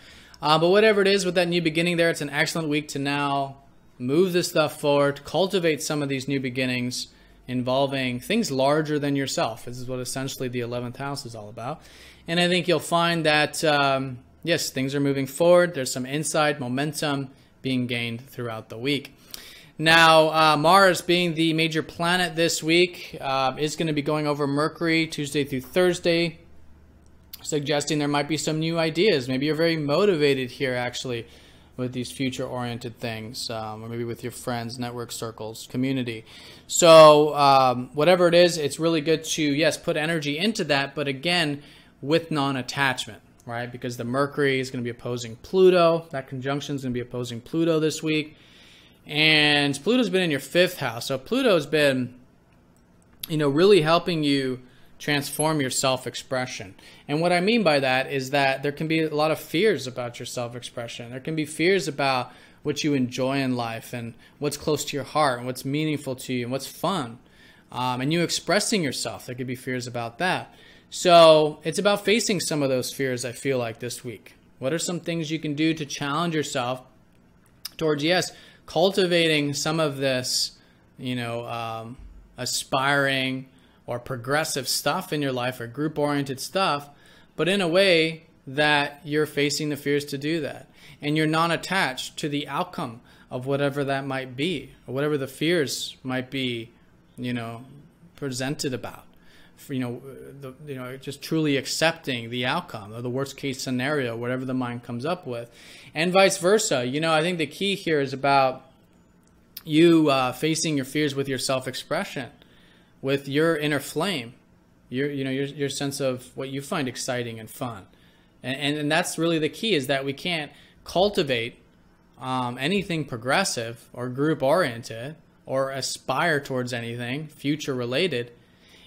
But whatever it is with that new beginning there, it's an excellent week to now move this stuff forward, cultivate some of these new beginnings involving things larger than yourself. This is what essentially the 11th house is all about. And I think you'll find that, yes, things are moving forward. There's some insight, momentum being gained throughout the week. Now, Mars being the major planet this week is going to be going over Mercury Tuesday through Thursday, suggesting there might be some new ideas. Maybe you're very motivated here actually with these future-oriented things, or maybe with your friends, network circles, community. So whatever it is, it's really good to, yes, put energy into that, but again, with non-attachment, right? Because the Mercury is going to be opposing Pluto. That conjunction is going to be opposing Pluto this week. And Pluto's been in your 5th house. So Pluto's been, really helping you transform your self-expression. And what I mean by that is that there can be a lot of fears about your self-expression. There can be fears about what you enjoy in life and what's close to your heart and what's meaningful to you and what's fun. And you expressing yourself, there could be fears about that. So it's about facing some of those fears, I feel like, this week. What are some things you can do to challenge yourself towards, yes, cultivating some of this, aspiring or progressive stuff in your life or group-oriented stuff, but in a way that you're facing the fears to do that. And you're non-attached to the outcome of whatever that might be, or whatever the fears might be, presented about. Just truly accepting the outcome or the worst-case scenario, whatever the mind comes up with. And vice versa. I think the key here is about you facing your fears with your self-expression, with your inner flame, your sense of what you find exciting and fun. And that's really the key, is that we can't cultivate anything progressive or group-oriented or aspire towards anything future-related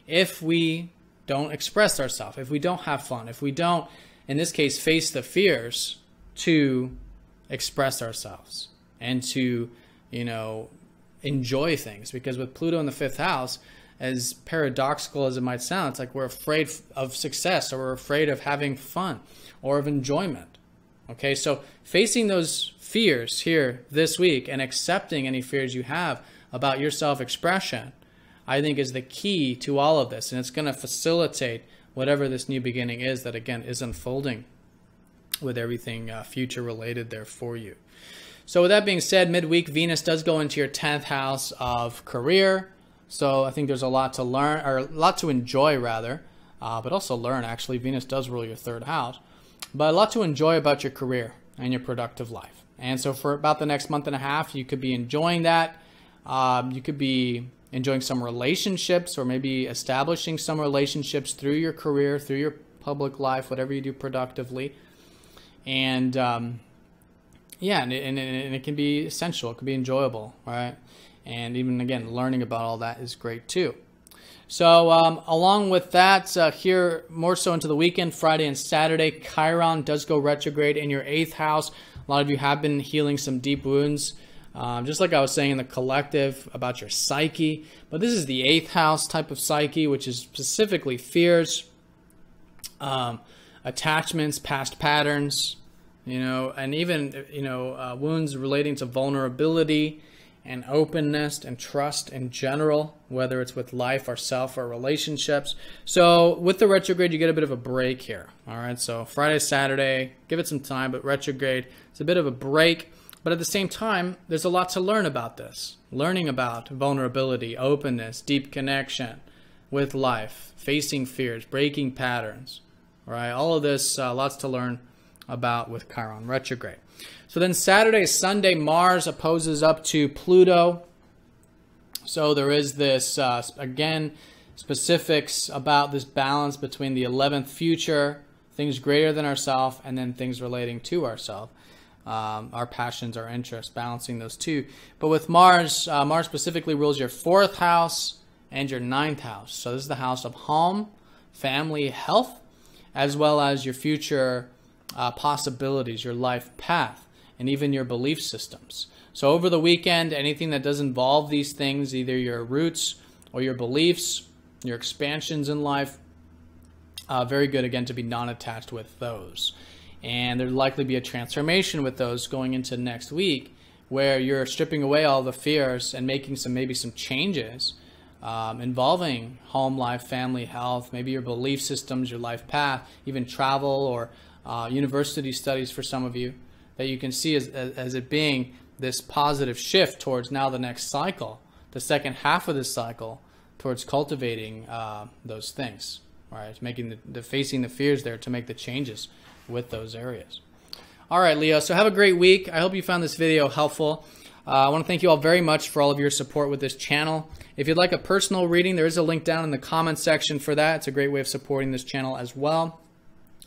if we don't express ourselves, if we don't have fun, if we don't, in this case, face the fears to express ourselves and to, enjoy things. Because with Pluto in the 5th house, as paradoxical as it might sound, it's like we're afraid of success, or we're afraid of having fun or of enjoyment. Okay, so facing those fears here this week and accepting any fears you have about your self-expression, I think, is the key to all of this. And it's going to facilitate whatever this new beginning is that, again, is unfolding with everything future related there for you. So with that being said, midweek, Venus does go into your 10th house of career. So I think there's a lot to learn, or a lot to enjoy rather, but also learn. Actually, Venus does rule your 3rd house, but a lot to enjoy about your career and your productive life. And so for about the next month and a half, you could be enjoying that. You could be enjoying some relationships, or maybe establishing some relationships through your career, through your public life, whatever you do productively. And yeah, and it can be essential. It can be enjoyable, right? And even, again, learning about all that is great too. So along with that, here more so into the weekend, Friday and Saturday, Chiron does go retrograde in your 8th house. A lot of you have been healing some deep wounds, just like I was saying in the collective about your psyche. But this is the 8th house type of psyche, which is specifically fears, attachments, past patterns, and even, wounds relating to vulnerability and openness and trust in general, whether it's with life or self or relationships. So with the retrograde, you get a bit of a break here. All right, so Friday, Saturday, give it some time, but retrograde, it's a bit of a break. But at the same time, there's a lot to learn about this. Learning about vulnerability, openness, deep connection with life, facing fears, breaking patterns, right? All of this, lots to learn about with Chiron retrograde. So then Saturday, Sunday, Mars opposes up to Pluto. So there is this, again, specifics about this balance between the 11th future, things greater than ourselves, and then things relating to ourselves. Our passions, our interests, balancing those two. But with Mars, Mars specifically rules your 4th house and your 9th house. So this is the house of home, family, health, as well as your future possibilities, your life path, and even your belief systems. So over the weekend, anything that does involve these things, either your roots or your beliefs, your expansions in life, very good, again, to be non-attached with those. And there'll likely be a transformation with those going into next week, where you're stripping away all the fears and making maybe some changes involving home life, family, health, maybe your belief systems, your life path, even travel or university studies for some of you, that you can see as it being this positive shift towards now the next cycle, the second half of this cycle, towards cultivating those things, right? Making the facing the fears there to make the changes with those areas. All right, Leo, so have a great week. I hope you found this video helpful. I want to thank you all very much for all of your support with this channel. If you'd like a personal reading, there is a link down in the comment section for that. It's a great way of supporting this channel as well,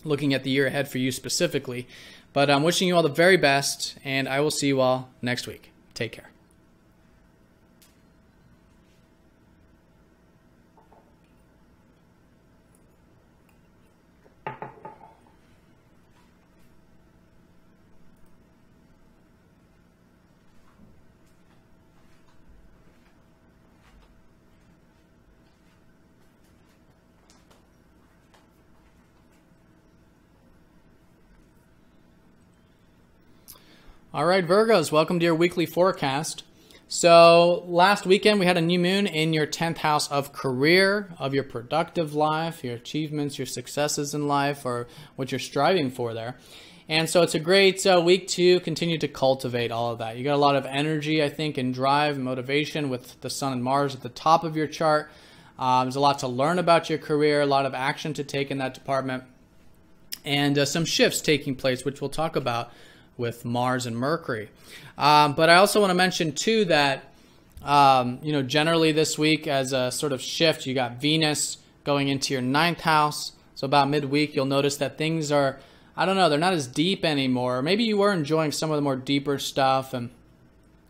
looking at the year ahead for you specifically. But I'm wishing you all the very best, and I will see you all next week. Take care. All right, Virgos, welcome to your weekly forecast. So last weekend we had a new moon in your 10th house of career, of your productive life, your achievements, your successes in life, or what you're striving for there. And so it's a great week to continue to cultivate all of that. You got a lot of energy, I think, and drive and motivation with the Sun and Mars at the top of your chart. There's a lot to learn about your career, a lot of action to take in that department, and some shifts taking place, which we'll talk about with Mars and Mercury. But I also want to mention too that generally this week, as a sort of shift, you got Venus going into your 9th house. So about midweek, you'll notice that things are, I don't know, they're not as deep anymore. Maybe you were enjoying some of the more deeper stuff and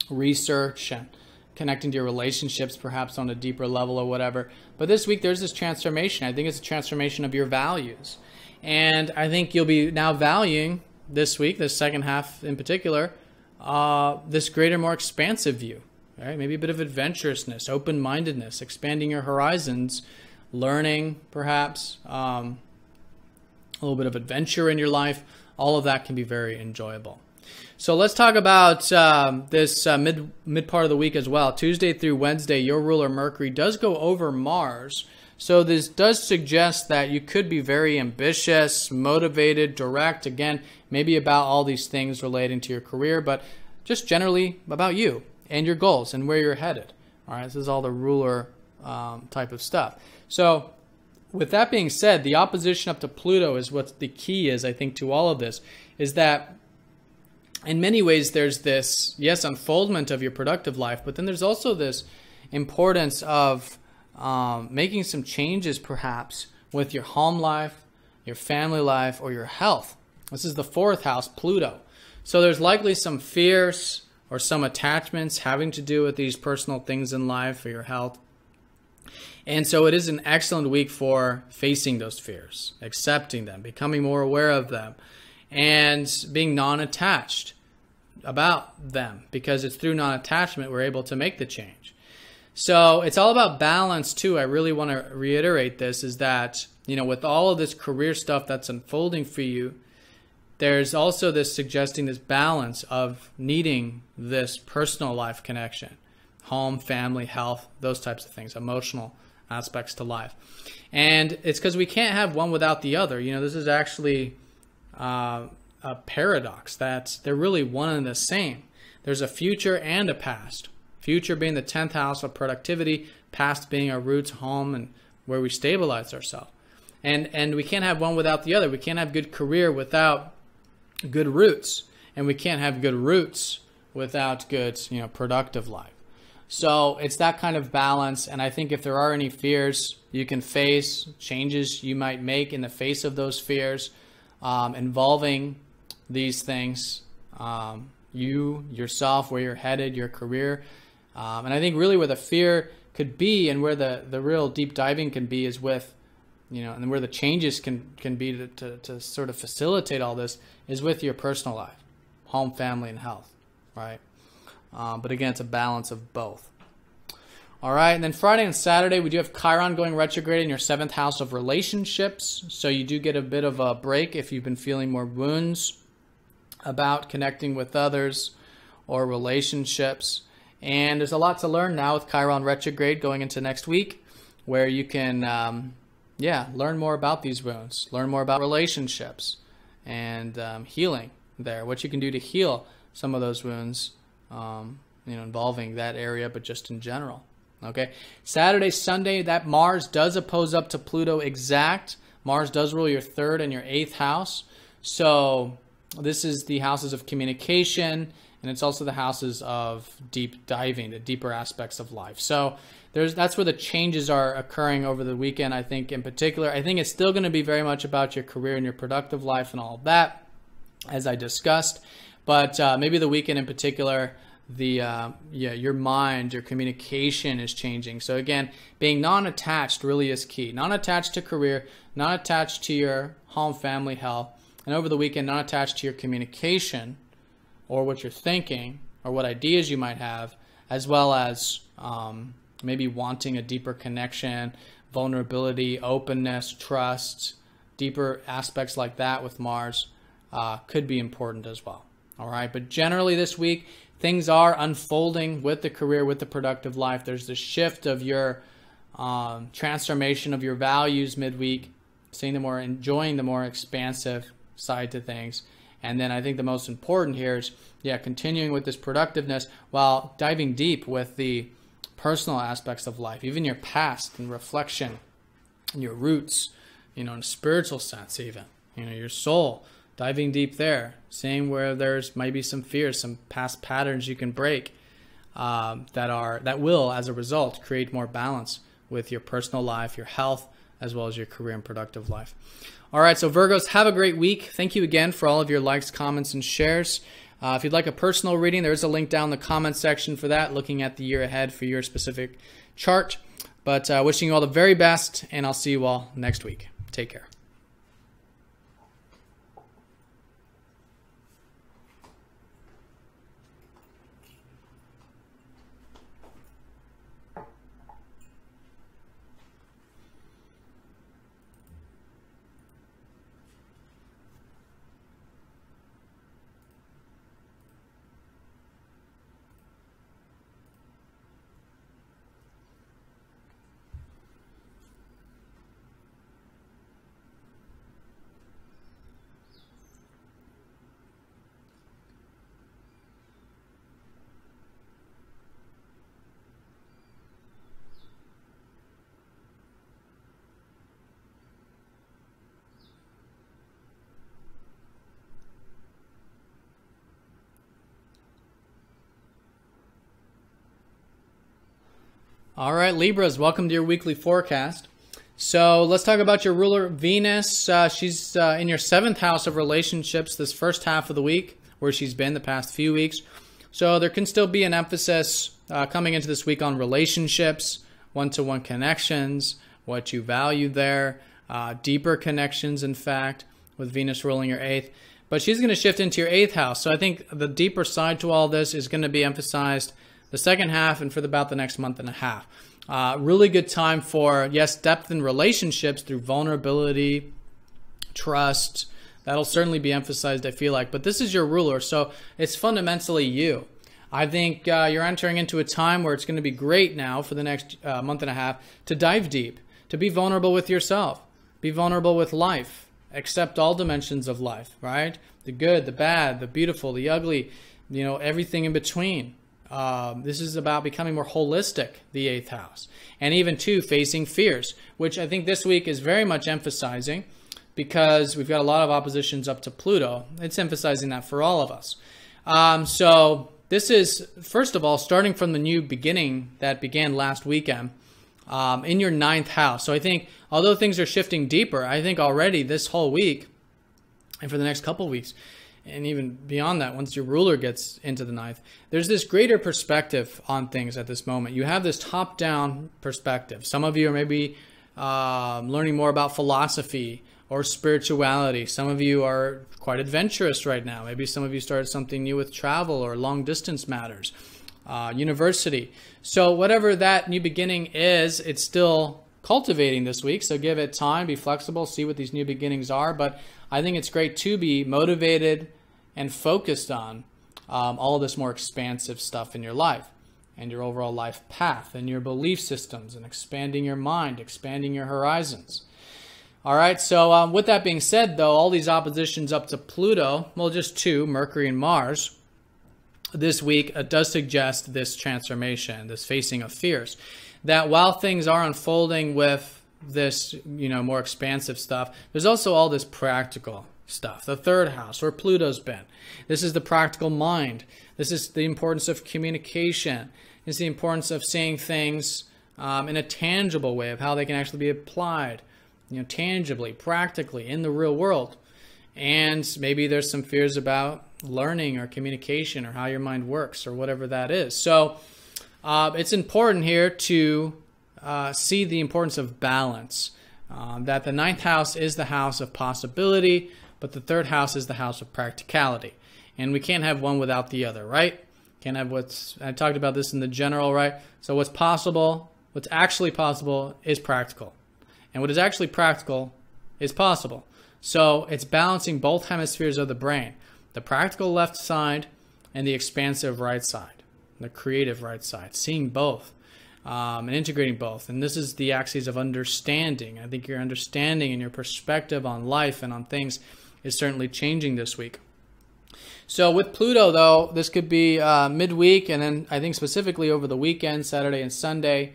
research and connecting to your relationships perhaps on a deeper level or whatever. But this week there's this transformation. I think it's a transformation of your values. And I think you'll be now valuing this week, this second half in particular, this greater, more expansive view, right? Maybe a bit of adventurousness, open-mindedness, expanding your horizons, learning perhaps, a little bit of adventure in your life. All of that can be very enjoyable. So let's talk about this mid part of the week as well. Tuesday through Wednesday, your ruler Mercury does go over Mars. So this does suggest that you could be very ambitious, motivated, direct. Again, maybe about all these things relating to your career, but just generally about you and your goals and where you're headed. All right, this is all the ruler type of stuff. So with that being said, the opposition up to Pluto is what the key is, I think, to all of this, is that in many ways there's this, yes, unfoldment of your productive life, but then there's also this importance of making some changes perhaps with your home life, your family life, or your health. This is the 4th house, Pluto. So there's likely some fears or some attachments having to do with these personal things in life or your health. And so it is an excellent week for facing those fears, accepting them, becoming more aware of them, and being non-attached about them, because it's through non-attachment we're able to make the change. So it's all about balance too. I really want to reiterate this, is that, you know, with all of this career stuff that's unfolding for you, there's also this suggesting this balance of needing this personal life connection, home, family, health, those types of things, emotional aspects to life. And it's because we can't have one without the other. You know, this is actually a paradox, that they're really one and the same. There's a future and a past. Future being the 10th house of productivity, past being our roots, home, and where we stabilize ourselves. And we can't have one without the other. We can't have good career without good roots, and we can't have good roots without good, you know, productive life. So it's that kind of balance. And I think if there are any fears you can face, changes you might make in the face of those fears, involving these things, you, yourself, where you're headed, your career. And I think really where the fear could be, and where the real deep diving can be, is with, you know, and where the changes can be to sort of facilitate all this, is with your personal life, home, family, and health, right? But again, it's a balance of both. All right, and then Friday and Saturday, we do have Chiron going retrograde in your 7th house of relationships. So you do get a bit of a break if you've been feeling more wounds about connecting with others or relationships. And there's a lot to learn now with Chiron retrograde going into next week, where you can, learn more about these wounds, learn more about relationships and healing there, what you can do to heal some of those wounds, involving that area, but just in general. Okay, Saturday, Sunday, that Mars does oppose up to Pluto exact. Mars does rule your 3rd and your 8th house. So this is the houses of communication, and it's also the houses of deep diving, the deeper aspects of life. So that's where the changes are occurring over the weekend, I think, in particular. I think it's still going to be very much about your career and your productive life and all of that, as I discussed. But maybe the weekend in particular, your mind, your communication is changing. So again, being non-attached really is key. Non-attached to career, non-attached to your home, family, health, and over the weekend, non-attached to your communication or what you're thinking or what ideas you might have, as well as maybe wanting a deeper connection, vulnerability, openness, trust, deeper aspects like that with Mars could be important as well. All right, but generally this week, things are unfolding with the career, with the productive life. There's the shift of your transformation of your values midweek, enjoying the more expansive side to things. And then I think the most important here is, continuing with this productiveness while diving deep with the personal aspects of life, even your past and reflection, and your roots, in a spiritual sense even, your soul. Diving deep there, seeing where there's maybe some fears, some past patterns you can break that will, as a result, create more balance with your personal life, your health, as well as your career and productive life. All right, so Virgos, have a great week. Thank you again for all of your likes, comments, and shares. If you'd like a personal reading, there is a link down in the comment section for that, looking at the year ahead for your specific chart. But wishing you all the very best, and I'll see you all next week. Take care. All right, Libras, welcome to your weekly forecast. So let's talk about your ruler, Venus. She's in your 7th house of relationships this first half of the week, where she's been the past few weeks. So there can still be an emphasis coming into this week on relationships, one-to-one connections, what you value there, deeper connections, in fact, with Venus ruling your 8th. But she's going to shift into your 8th house. So I think the deeper side to all this is going to be emphasized the second half and for about the next month and a half. Really good time for, yes, depth in relationships through vulnerability, trust. That'll certainly be emphasized, I feel like. But this is your ruler, so it's fundamentally you. I think you're entering into a time where it's going to be great now for the next month and a half to dive deep, to be vulnerable with yourself, be vulnerable with life, accept all dimensions of life, right? The good, the bad, the beautiful, the ugly, everything in between. This is about becoming more holistic, the 8th house. And even, too, facing fears, which I think this week is very much emphasizing because we've got a lot of oppositions up to Pluto. It's emphasizing that for all of us. So this is, first of all, starting from the new beginning that began last weekend in your 9th house. So I think, although things are shifting deeper, I think already this whole week and for the next couple weeks, and even beyond that, once your ruler gets into the 9th, there's this greater perspective on things at this moment. You have this top-down perspective. Some of you are maybe learning more about philosophy or spirituality. Some of you are quite adventurous right now. Maybe some of you started something new with travel or long-distance matters, university. So whatever that new beginning is, it's still cultivating this week. So give it time, be flexible, see what these new beginnings are. But I think it's great to be motivated and focused on all this more expansive stuff in your life and your overall life path and your belief systems and expanding your mind, expanding your horizons. All right, so with that being said, though, all these oppositions up to Pluto, well, just 2, Mercury and Mars, this week does suggest this transformation, this facing of fears. That while things are unfolding with this, more expansive stuff, there's also all this practical stuff. The 3rd house, where Pluto's been. This is the practical mind. This is the importance of communication. It's the importance of seeing things in a tangible way, of how they can actually be applied, tangibly, practically, in the real world. And maybe there's some fears about learning or communication or how your mind works or whatever that is. So it's important here to see the importance of balance. That the 9th house is the house of possibility, but the 3rd house is the house of practicality. And we can't have one without the other, right? Can't have I talked about this in the general, right? So what's possible, what's actually possible is practical. And what is actually practical is possible. So it's balancing both hemispheres of the brain, the practical left side and the expansive right side, the creative right side, seeing both. And integrating both. And this is the axis of understanding. I think your understanding and your perspective on life and on things is certainly changing this week. So with Pluto, though, this could be midweek, and then I think specifically over the weekend, Saturday and Sunday.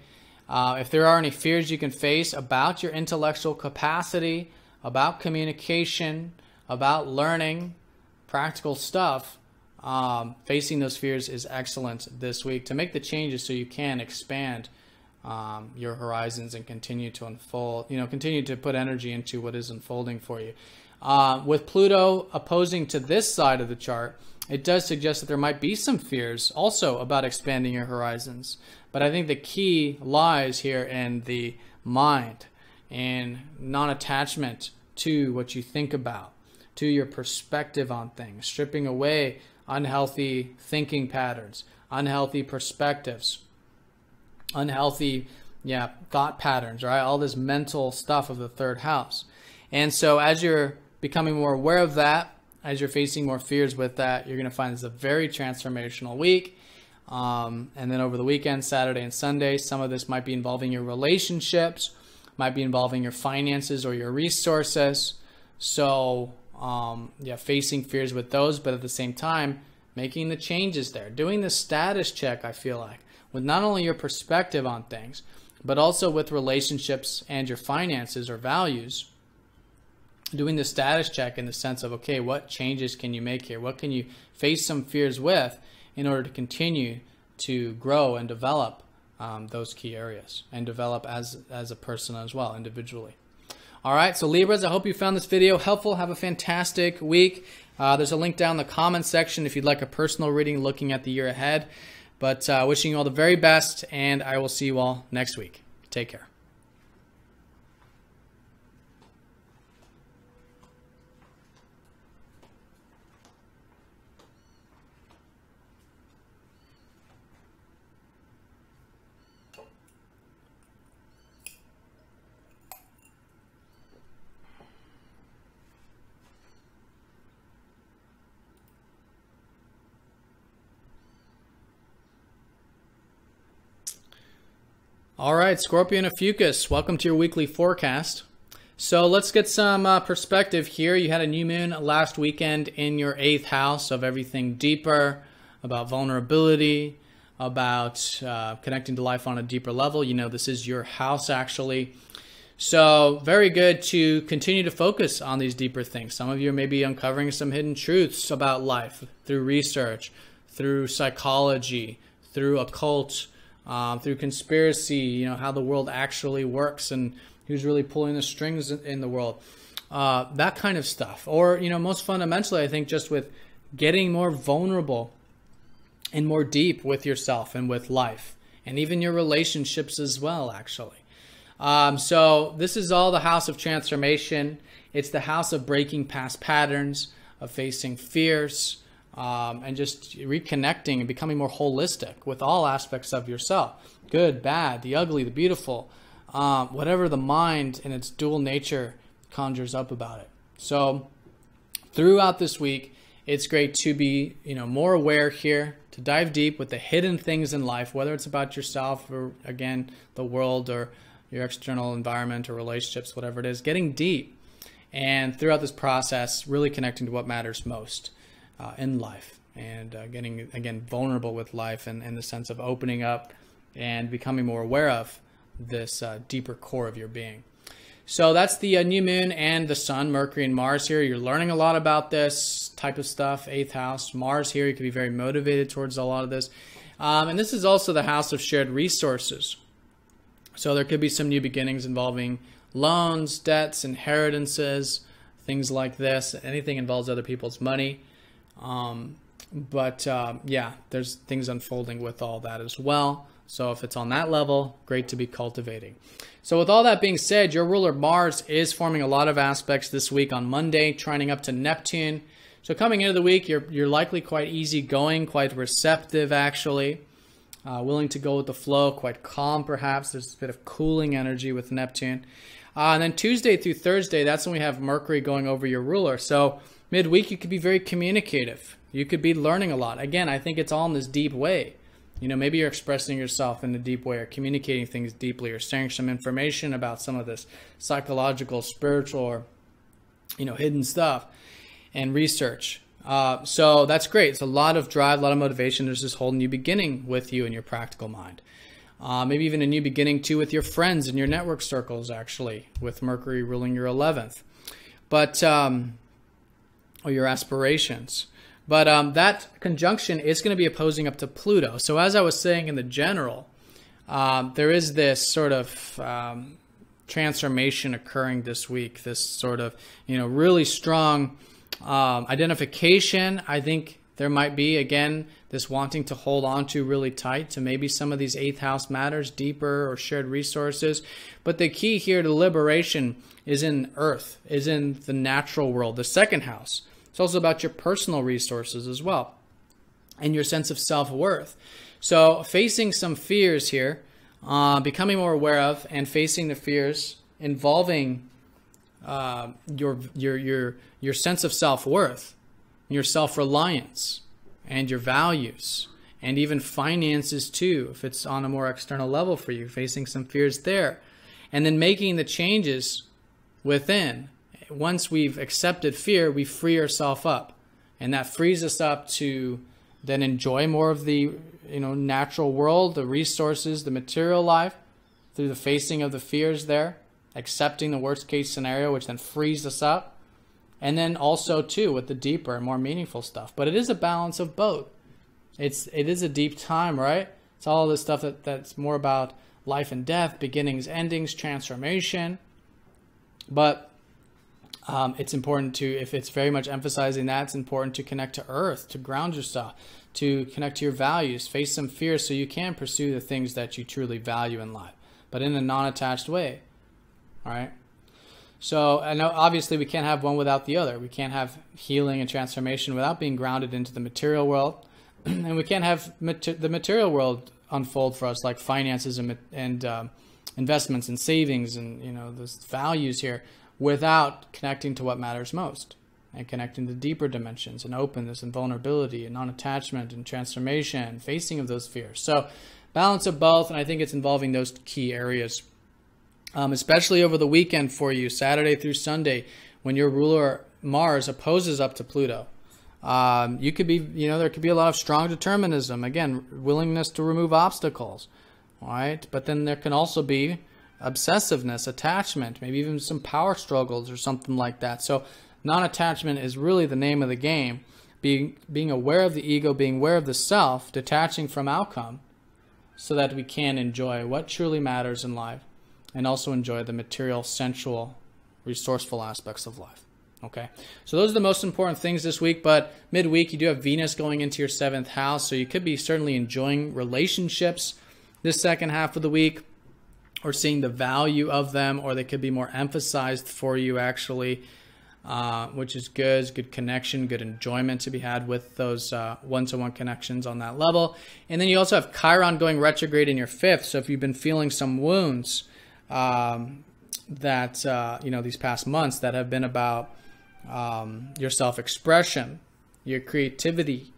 If there are any fears you can face about your intellectual capacity, about communication, about learning, practical stuff, facing those fears is excellent this week to make the changes so you can expand your horizons and continue to unfold, continue to put energy into what is unfolding for you. With Pluto opposing to this side of the chart, it does suggest that there might be some fears also about expanding your horizons. But I think the key lies here in the mind and non-attachment to what you think about, to your perspective on things, stripping away unhealthy thinking patterns, unhealthy perspectives, unhealthy thought patterns, right? All this mental stuff of the 3rd house. And so as you're becoming more aware of that, as you're facing more fears with that, you're going to find this a very transformational week. And then over the weekend, Saturday and Sunday, some of this might be involving your relationships, might be involving your finances or your resources. So facing fears with those, but at the same time, making the changes there, doing the status check, I feel like, with not only your perspective on things, but also with relationships and your finances or values, doing the status check in the sense of, okay, what changes can you make here? What can you face some fears with in order to continue to grow and develop those key areas and develop as a person as well, individually. All right, so Libras, I hope you found this video helpful. Have a fantastic week. There's a link down in the comments section if you'd like a personal reading looking at the year ahead. But wishing you all the very best, and I will see you all next week. Take care. All right, Scorpio and Ophiuchus, welcome to your weekly forecast. So let's get some perspective here. You had a new moon last weekend in your 8th house of everything deeper, about vulnerability, about connecting to life on a deeper level. You know, this is your house actually. So very good to continue to focus on these deeper things. Some of you may be uncovering some hidden truths about life through research, through psychology, through occult, through conspiracy, you know, how the world actually works and who's really pulling the strings in the world, that kind of stuff. Or, you know, most fundamentally, I think just with getting more vulnerable and more deep with yourself and with life and even your relationships as well, actually. So this is all the house of transformation. It's the house of breaking past patterns, of facing fears, and just reconnecting and becoming more holistic with all aspects of yourself. Good, bad, the ugly, the beautiful, whatever the mind in its dual nature conjures up about it. So throughout this week, it's great to be, you know, more aware here, to dive deep with the hidden things in life, whether it's about yourself or, again, the world or your external environment or relationships, whatever it is, getting deep. And throughout this process, really connecting to what matters most in life, and getting, again, vulnerable with life and in the sense of opening up and becoming more aware of this deeper core of your being. So that's the new moon and the sun, Mercury and Mars here. You're learning a lot about this type of stuff. 8th house, Mars here, you can be very motivated towards a lot of this. And this is also the house of shared resources. So there could be some new beginnings involving loans, debts, inheritances, things like this. Anything involves other people's money. Yeah, there's things unfolding with all that as well. So if it's on that level, great to be cultivating. So with all that being said, your ruler Mars is forming a lot of aspects this week on Monday, trining up to Neptune. So coming into the week, you're likely quite easygoing, quite receptive actually, willing to go with the flow, quite calm perhaps. There's a bit of cooling energy with Neptune. And then Tuesday through Thursday, that's when we have Mercury going over your ruler. So midweek, you could be very communicative. You could be learning a lot. Again, I think it's all in this deep way. You know, maybe you're expressing yourself in a deep way or communicating things deeply or sharing some information about some of this psychological, spiritual, or, you know, hidden stuff and research. So that's great. It's a lot of drive, a lot of motivation. There's this whole new beginning with you and your practical mind. Maybe even a new beginning too with your friends and your network circles, actually, with Mercury ruling your 11th. But or your aspirations. But that conjunction is going to be opposing up to Pluto. So as I was saying in the general, there is this sort of transformation occurring this week, this sort of, you know, really strong identification. I think there might be, again, this wanting to hold on to really tight to maybe some of these 8th house matters, deeper or shared resources. But the key here to liberation is in Earth, is in the natural world, the 2nd house. It's also about your personal resources as well and your sense of self-worth. So facing some fears here, becoming more aware of and facing the fears involving your sense of self-worth, your self-reliance, and your values, and even finances too, if it's on a more external level for you, facing some fears there. And then making the changes within. Once we've accepted fear, we free ourselves up. And that frees us up to then enjoy more of the, you know, natural world, the resources, the material life, through the facing of the fears there, accepting the worst case scenario, which then frees us up. And then also too with the deeper and more meaningful stuff. But it is a balance of both. It is a deep time, right? It's all this stuff that's more about life and death, beginnings, endings, transformation. But it's important to, if it's very much emphasizing that, it's important to connect to earth, to ground yourself, to connect to your values, face some fears so you can pursue the things that you truly value in life, but in a non-attached way. All right. So I know obviously we can't have one without the other. We can't have healing and transformation without being grounded into the material world. And we can't have the material world unfold for us, like finances and investments and savings and, you know, those values here, without connecting to what matters most and connecting to deeper dimensions and openness and vulnerability and non-attachment and transformation and facing of those fears. So balance of both, and I think it's involving those key areas. Especially over the weekend for you, Saturday through Sunday, when your ruler Mars opposes up to Pluto. You could be, you know, there could be a lot of strong determinism, again, willingness to remove obstacles, all right? But then there can also be obsessiveness, attachment, maybe even some power struggles or something like that. So non-attachment is really the name of the game. Being aware of the ego, being aware of the self, detaching from outcome so that we can enjoy what truly matters in life and also enjoy the material, sensual, resourceful aspects of life. Okay, so those are the most important things this week, but midweek you do have Venus going into your 7th house, so you could be certainly enjoying relationships this second half of the week, or seeing the value of them, or they could be more emphasized for you actually, which is good. It's good connection, good enjoyment to be had with those one-to-one connections on that level. And then you also have Chiron going retrograde in your 5th, so if you've been feeling some wounds that, you know, these past months that have been about your self-expression, your creativity,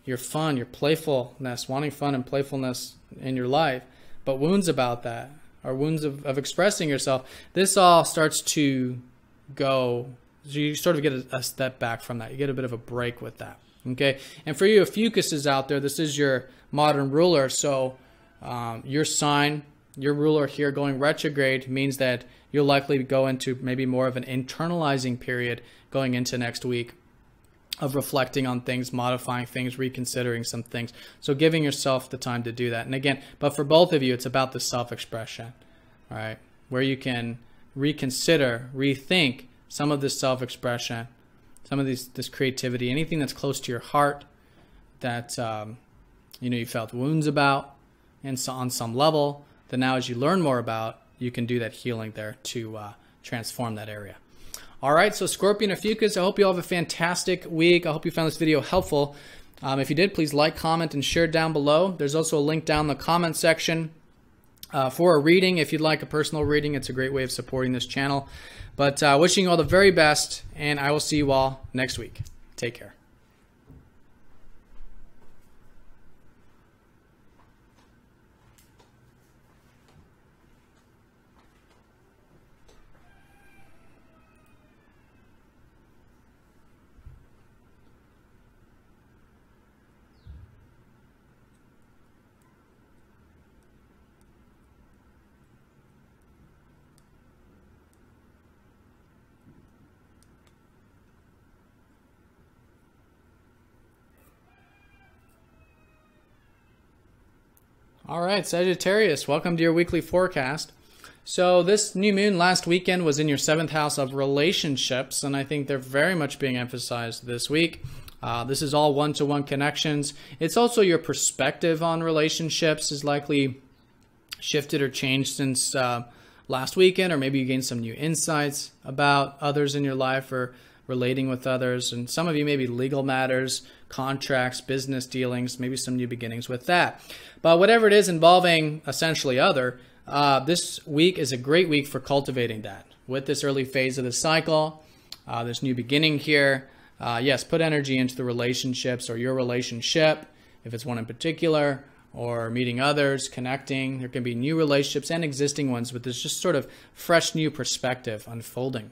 your fun, your playfulness, wanting fun and playfulness in your life, but wounds about that, or wounds of expressing yourself, this all starts to go, so you sort of get a step back from that. You get a bit of a break with that, okay? And for you, Ophiuchus is out there. This is your modern ruler, so your sign, your ruler here going retrograde means that you'll likely go into maybe more of an internalizing period going into next week of reflecting on things, modifying things, reconsidering some things. So giving yourself the time to do that. And again, but for both of you, it's about the self-expression, all right? Where you can reconsider, rethink some of this self-expression, some of this creativity, anything that's close to your heart that, you know, you felt wounds about, and so on some level, that now as you learn more about, you can do that healing there to transform that area. All right, so Scorpio and Ophiuchus, I hope you all have a fantastic week. I hope you found this video helpful. If you did, please like, comment, and share down below. There's also a link down in the comment section for a reading. If you'd like a personal reading, it's a great way of supporting this channel. But wishing you all the very best, and I will see you all next week. Take care. All right, Sagittarius, welcome to your weekly forecast. So this new moon last weekend was in your 7th house of relationships, and I think they're very much being emphasized this week. This is all one-to-one connections. It's also your perspective on relationships is likely shifted or changed since last weekend, or maybe you gained some new insights about others in your life or relating with others. And some of you maybe legal matters, contracts, business dealings, maybe some new beginnings with that. But whatever it is involving essentially other, this week is a great week for cultivating that. With this early phase of the cycle, this new beginning here, yes, put energy into the relationships or your relationship, if it's one in particular, or meeting others, connecting. There can be new relationships and existing ones with this just sort of fresh new perspective unfolding.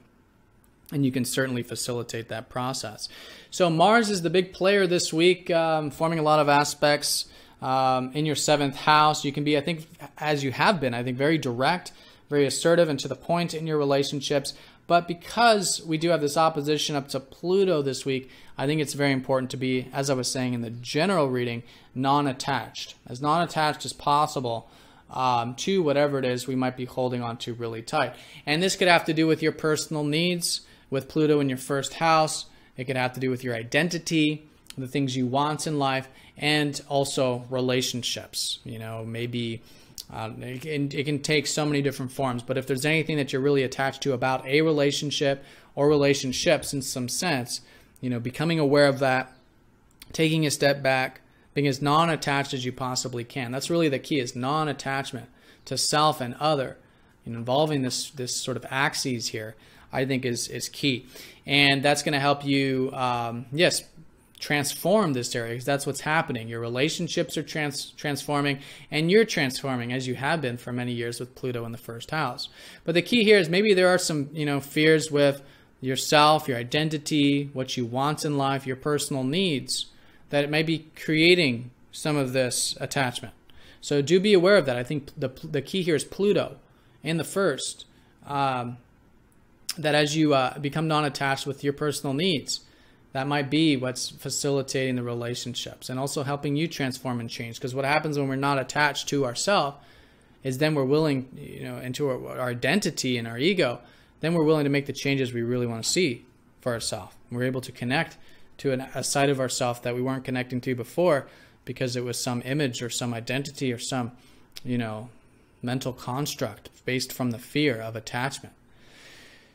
And you can certainly facilitate that process. So Mars is the big player this week, forming a lot of aspects in your 7th house. You can be, I think, as you have been, I think, very direct, very assertive and to the point in your relationships. But because we do have this opposition up to Pluto this week, I think it's very important to be, as I was saying in the general reading, non-attached. As non-attached as possible to whatever it is we might be holding on to really tight. And this could have to do with your personal needs, with Pluto in your first house. It could have to do with your identity, the things you want in life, and also relationships. You know, maybe it can take so many different forms, but if there's anything that you're really attached to about a relationship or relationships in some sense, you know, becoming aware of that, taking a step back, being as non-attached as you possibly can. That's really the key, is non-attachment to self and other. And involving this sort of axes here, I think is key. And that's going to help you, yes, transform this area, because that's what's happening. Your relationships are transforming, and you're transforming, as you have been for many years with Pluto in the first house. But the key here is maybe there are some, you know, fears with yourself, your identity, what you want in life, your personal needs, that it may be creating some of this attachment. So do be aware of that. I think the key here is Pluto in the first, that as you become non-attached with your personal needs, that might be what's facilitating the relationships and also helping you transform and change. Because what happens when we're not attached to ourselves is then we're willing, you know, into our identity and our ego, then we're willing to make the changes we really want to see for ourselves. We're able to connect to a side of ourselves that we weren't connecting to before because it was some image or some identity or some, you know, mental construct based from the fear of attachment.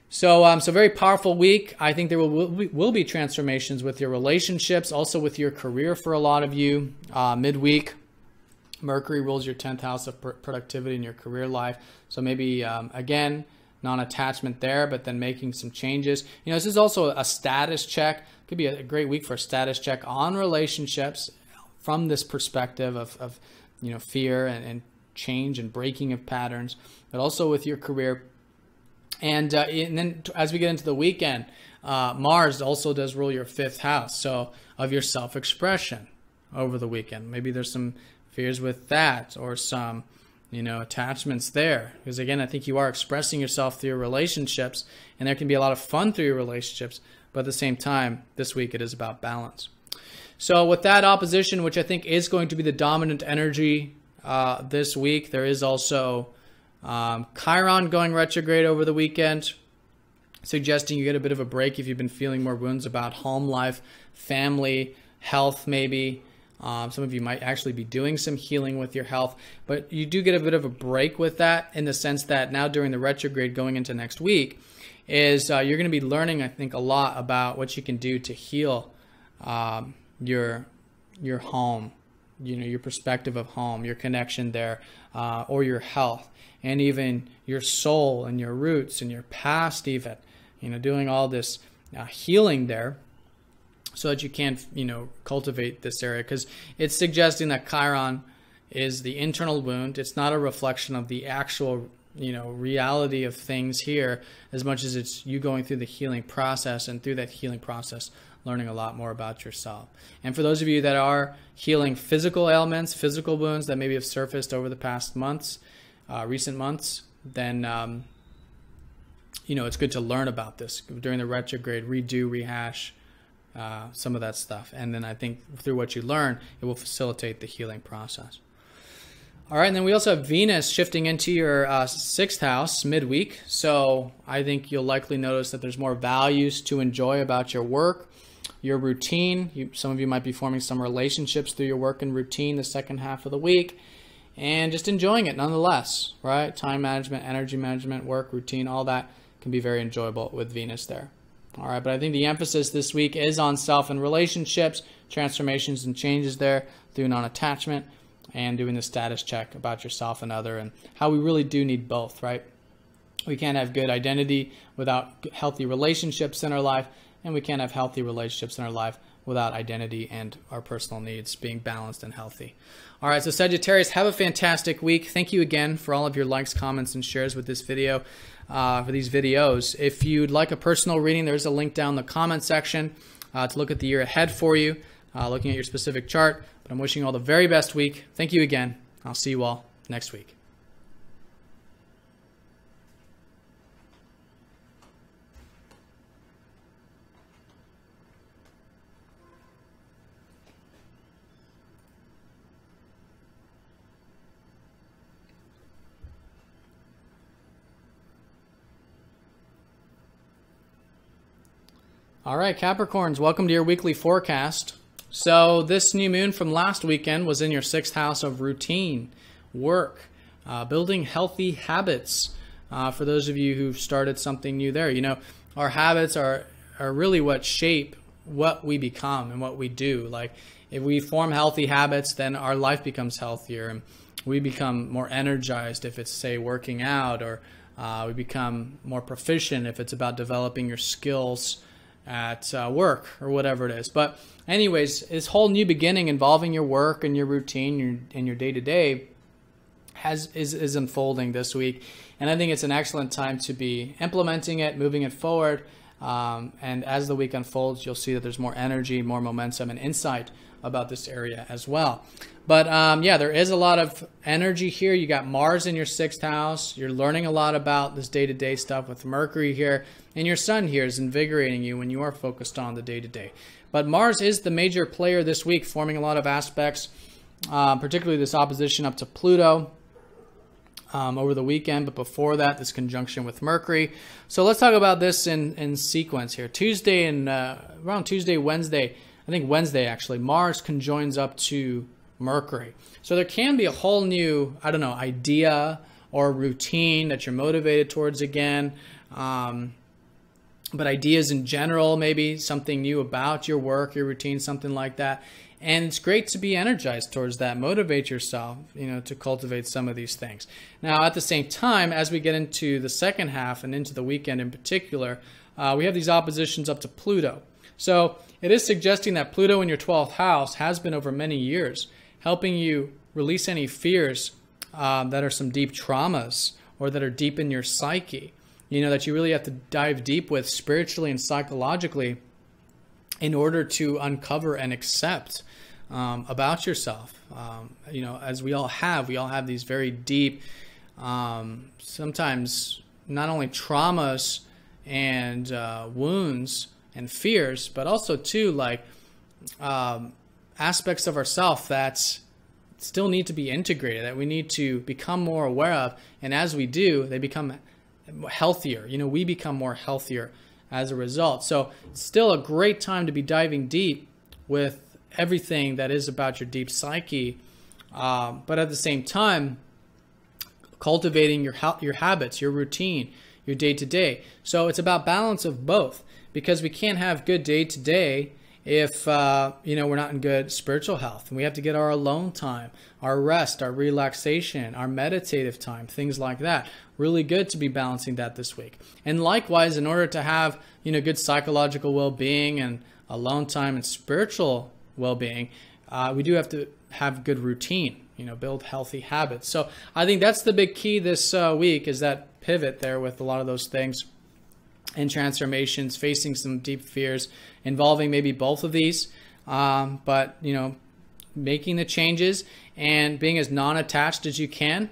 So, so very powerful week. I think there will be transformations with your relationships, also with your career for a lot of you. Midweek, Mercury rules your 10th house of productivity in your career life. So maybe, again, non-attachment there, but then making some changes. You know, this is also a status check. Could be a great week for a status check on relationships from this perspective of you know, fear and change and breaking of patterns, but also with your career. And then as we get into the weekend, Mars also does rule your 5th house, so of your self-expression over the weekend. Maybe there's some fears with that, or some, you know, attachments there. Because again, I think you are expressing yourself through your relationships, and there can be a lot of fun through your relationships, but at the same time, this week it is about balance. So with that opposition, which I think is going to be the dominant energy this week, there is also Chiron going retrograde over the weekend, suggesting you get a bit of a break if you've been feeling more wounds about home life, family, health maybe. Some of you might actually be doing some healing with your health, but you do get a bit of a break with that, in the sense that now during the retrograde going into next week is you're going to be learning, I think, a lot about what you can do to heal your home, you know, your perspective of home, your connection there, or your health, and even your soul and your roots and your past even, you know, doing all this healing there so that you can, you know, cultivate this area, because it's suggesting that Chiron is the internal wound. It's not a reflection of the actual, you know, reality of things here, as much as it's you going through the healing process, and through that healing process learning a lot more about yourself. And for those of you that are healing physical ailments, physical wounds that maybe have surfaced over the past months, recent months, then you know, it's good to learn about this during the retrograde, redo, rehash some of that stuff. And then I think through what you learn, it will facilitate the healing process. All right, and then we also have Venus shifting into your 6th house midweek. So I think you'll likely notice that there's more values to enjoy about your work, your routine. Some of you might be forming some relationships through your work and routine the second half of the week, and just enjoying it nonetheless, right? Time management, energy management, work, routine, all that can be very enjoyable with Venus there. All right, but I think the emphasis this week is on self and relationships, transformations and changes there through non-attachment, and doing the status check about yourself and other, and how we really do need both, right? We can't have good identity without healthy relationships in our life, and we can't have healthy relationships in our life without identity and our personal needs being balanced and healthy. All right, so Sagittarius, have a fantastic week. Thank you again for all of your likes, comments, and shares with this video, for these videos. If you'd like a personal reading, there's a link down in the comment section to look at the year ahead for you, looking at your specific chart. But I'm wishing you all the very best week. Thank you again. I'll see you all next week. All right, Capricorns, welcome to your weekly forecast. So this new moon from last weekend was in your 6th house of routine, work, building healthy habits. For those of you who've started something new there, you know, our habits are really what shape what we become and what we do. Like if we form healthy habits, then our life becomes healthier and we become more energized if it's, say, working out, or we become more proficient if it's about developing your skills at work or whatever it is. But anyways, this whole new beginning involving your work and your routine and your day-to-day is unfolding this week. And I think it's an excellent time to be implementing it, moving it forward. And as the week unfolds, you'll see that there's more energy, more momentum, and insight about this area as well. But yeah, there is a lot of energy here. You got Mars in your 6th house. You're learning a lot about this day-to-day stuff with Mercury here. And your Sun here is invigorating you when you are focused on the day-to-day. But Mars is the major player this week, forming a lot of aspects, particularly this opposition up to Pluto over the weekend. But before that, this conjunction with Mercury. So let's talk about this in sequence here. Tuesday and around Tuesday, Wednesday, I think Wednesday actually, Mars conjoins up to Mercury. So there can be a whole new, I don't know, idea or routine that you're motivated towards again. But ideas in general, maybe something new about your work, your routine, something like that. And it's great to be energized towards that. Motivate yourself, you know, to cultivate some of these things. Now, at the same time, as we get into the second half and into the weekend in particular, we have these oppositions up to Pluto. So it is suggesting that Pluto in your 12th house has been over many years, helping you release any fears that are some deep traumas or that are deep in your psyche. You know, that you really have to dive deep with spiritually and psychologically in order to uncover and accept about yourself. You know, as we all have these very deep, sometimes not only traumas and wounds and fears, but also too like aspects of ourself that still need to be integrated, that we need to become more aware of. And as we do, they become healthier. You know, we become more healthier as a result. So it's still a great time to be diving deep with everything that is about your deep psyche, but at the same time, cultivating your habits, your routine, your day-to-day. So it's about balance of both, because we can't have good day-to-day if you know, we're not in good spiritual health. And we have to get our alone time, our rest, our relaxation, our meditative time, things like that. Really good to be balancing that this week. And likewise, in order to have, you know, good psychological well-being and alone time and spiritual well-being, we do have to have good routine, you know, build healthy habits. So I think that's the big key this week, is that pivot there with a lot of those things and transformations, facing some deep fears involving maybe both of these, but, you know, making the changes and being as non-attached as you can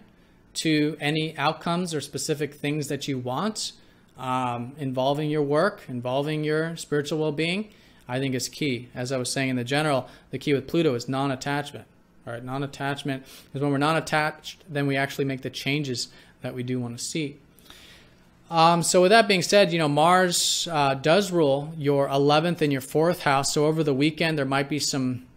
to any outcomes or specific things that you want, involving your work, involving your spiritual well-being, I think is key. As I was saying in the general, the key with Pluto is non-attachment. All right, non-attachment is when we're non-attached, then we actually make the changes that we do want to see. So with that being said, you know, Mars does rule your 11th and your 4th house. So over the weekend, there might be some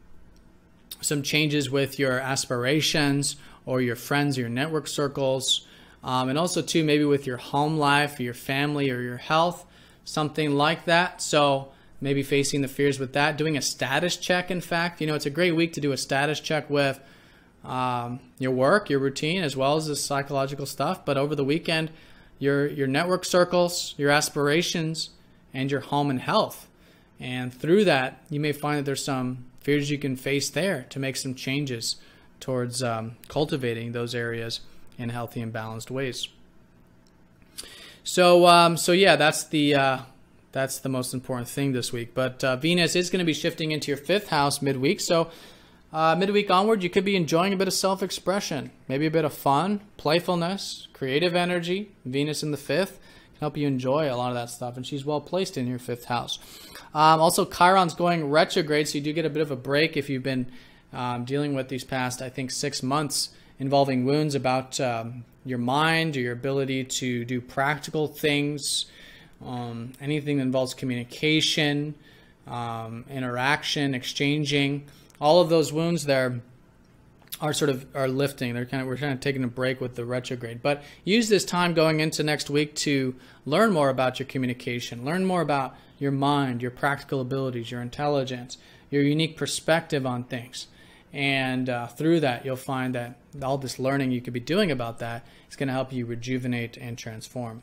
changes with your aspirations or your friends, or your network circles, and also too maybe with your home life, or your family, or your health, something like that. So maybe facing the fears with that, doing a status check. In fact, you know, it's a great week to do a status check with your work, your routine, as well as the psychological stuff. But over the weekend, your network circles, your aspirations, and your home and health. And through that, you may find that there's some fears you can face there to make some changes towards cultivating those areas in healthy and balanced ways. So, so yeah, that's the most important thing this week. But Venus is going to be shifting into your 5th house midweek. So midweek onward, you could be enjoying a bit of self-expression, maybe a bit of fun, playfulness, creative energy. Venus in the 5th can help you enjoy a lot of that stuff, and she's well placed in your 5th house. Also, Chiron's going retrograde, so you do get a bit of a break if you've been dealing with these past, I think, 6 months involving wounds about your mind or your ability to do practical things, anything that involves communication, interaction, exchanging. All of those wounds there are lifting. We're kind of taking a break with the retrograde. But use this time going into next week to learn more about your communication, learn more about your mind, your practical abilities, your intelligence, your unique perspective on things. And through that, you'll find that all this learning you could be doing about that is going to help you rejuvenate and transform.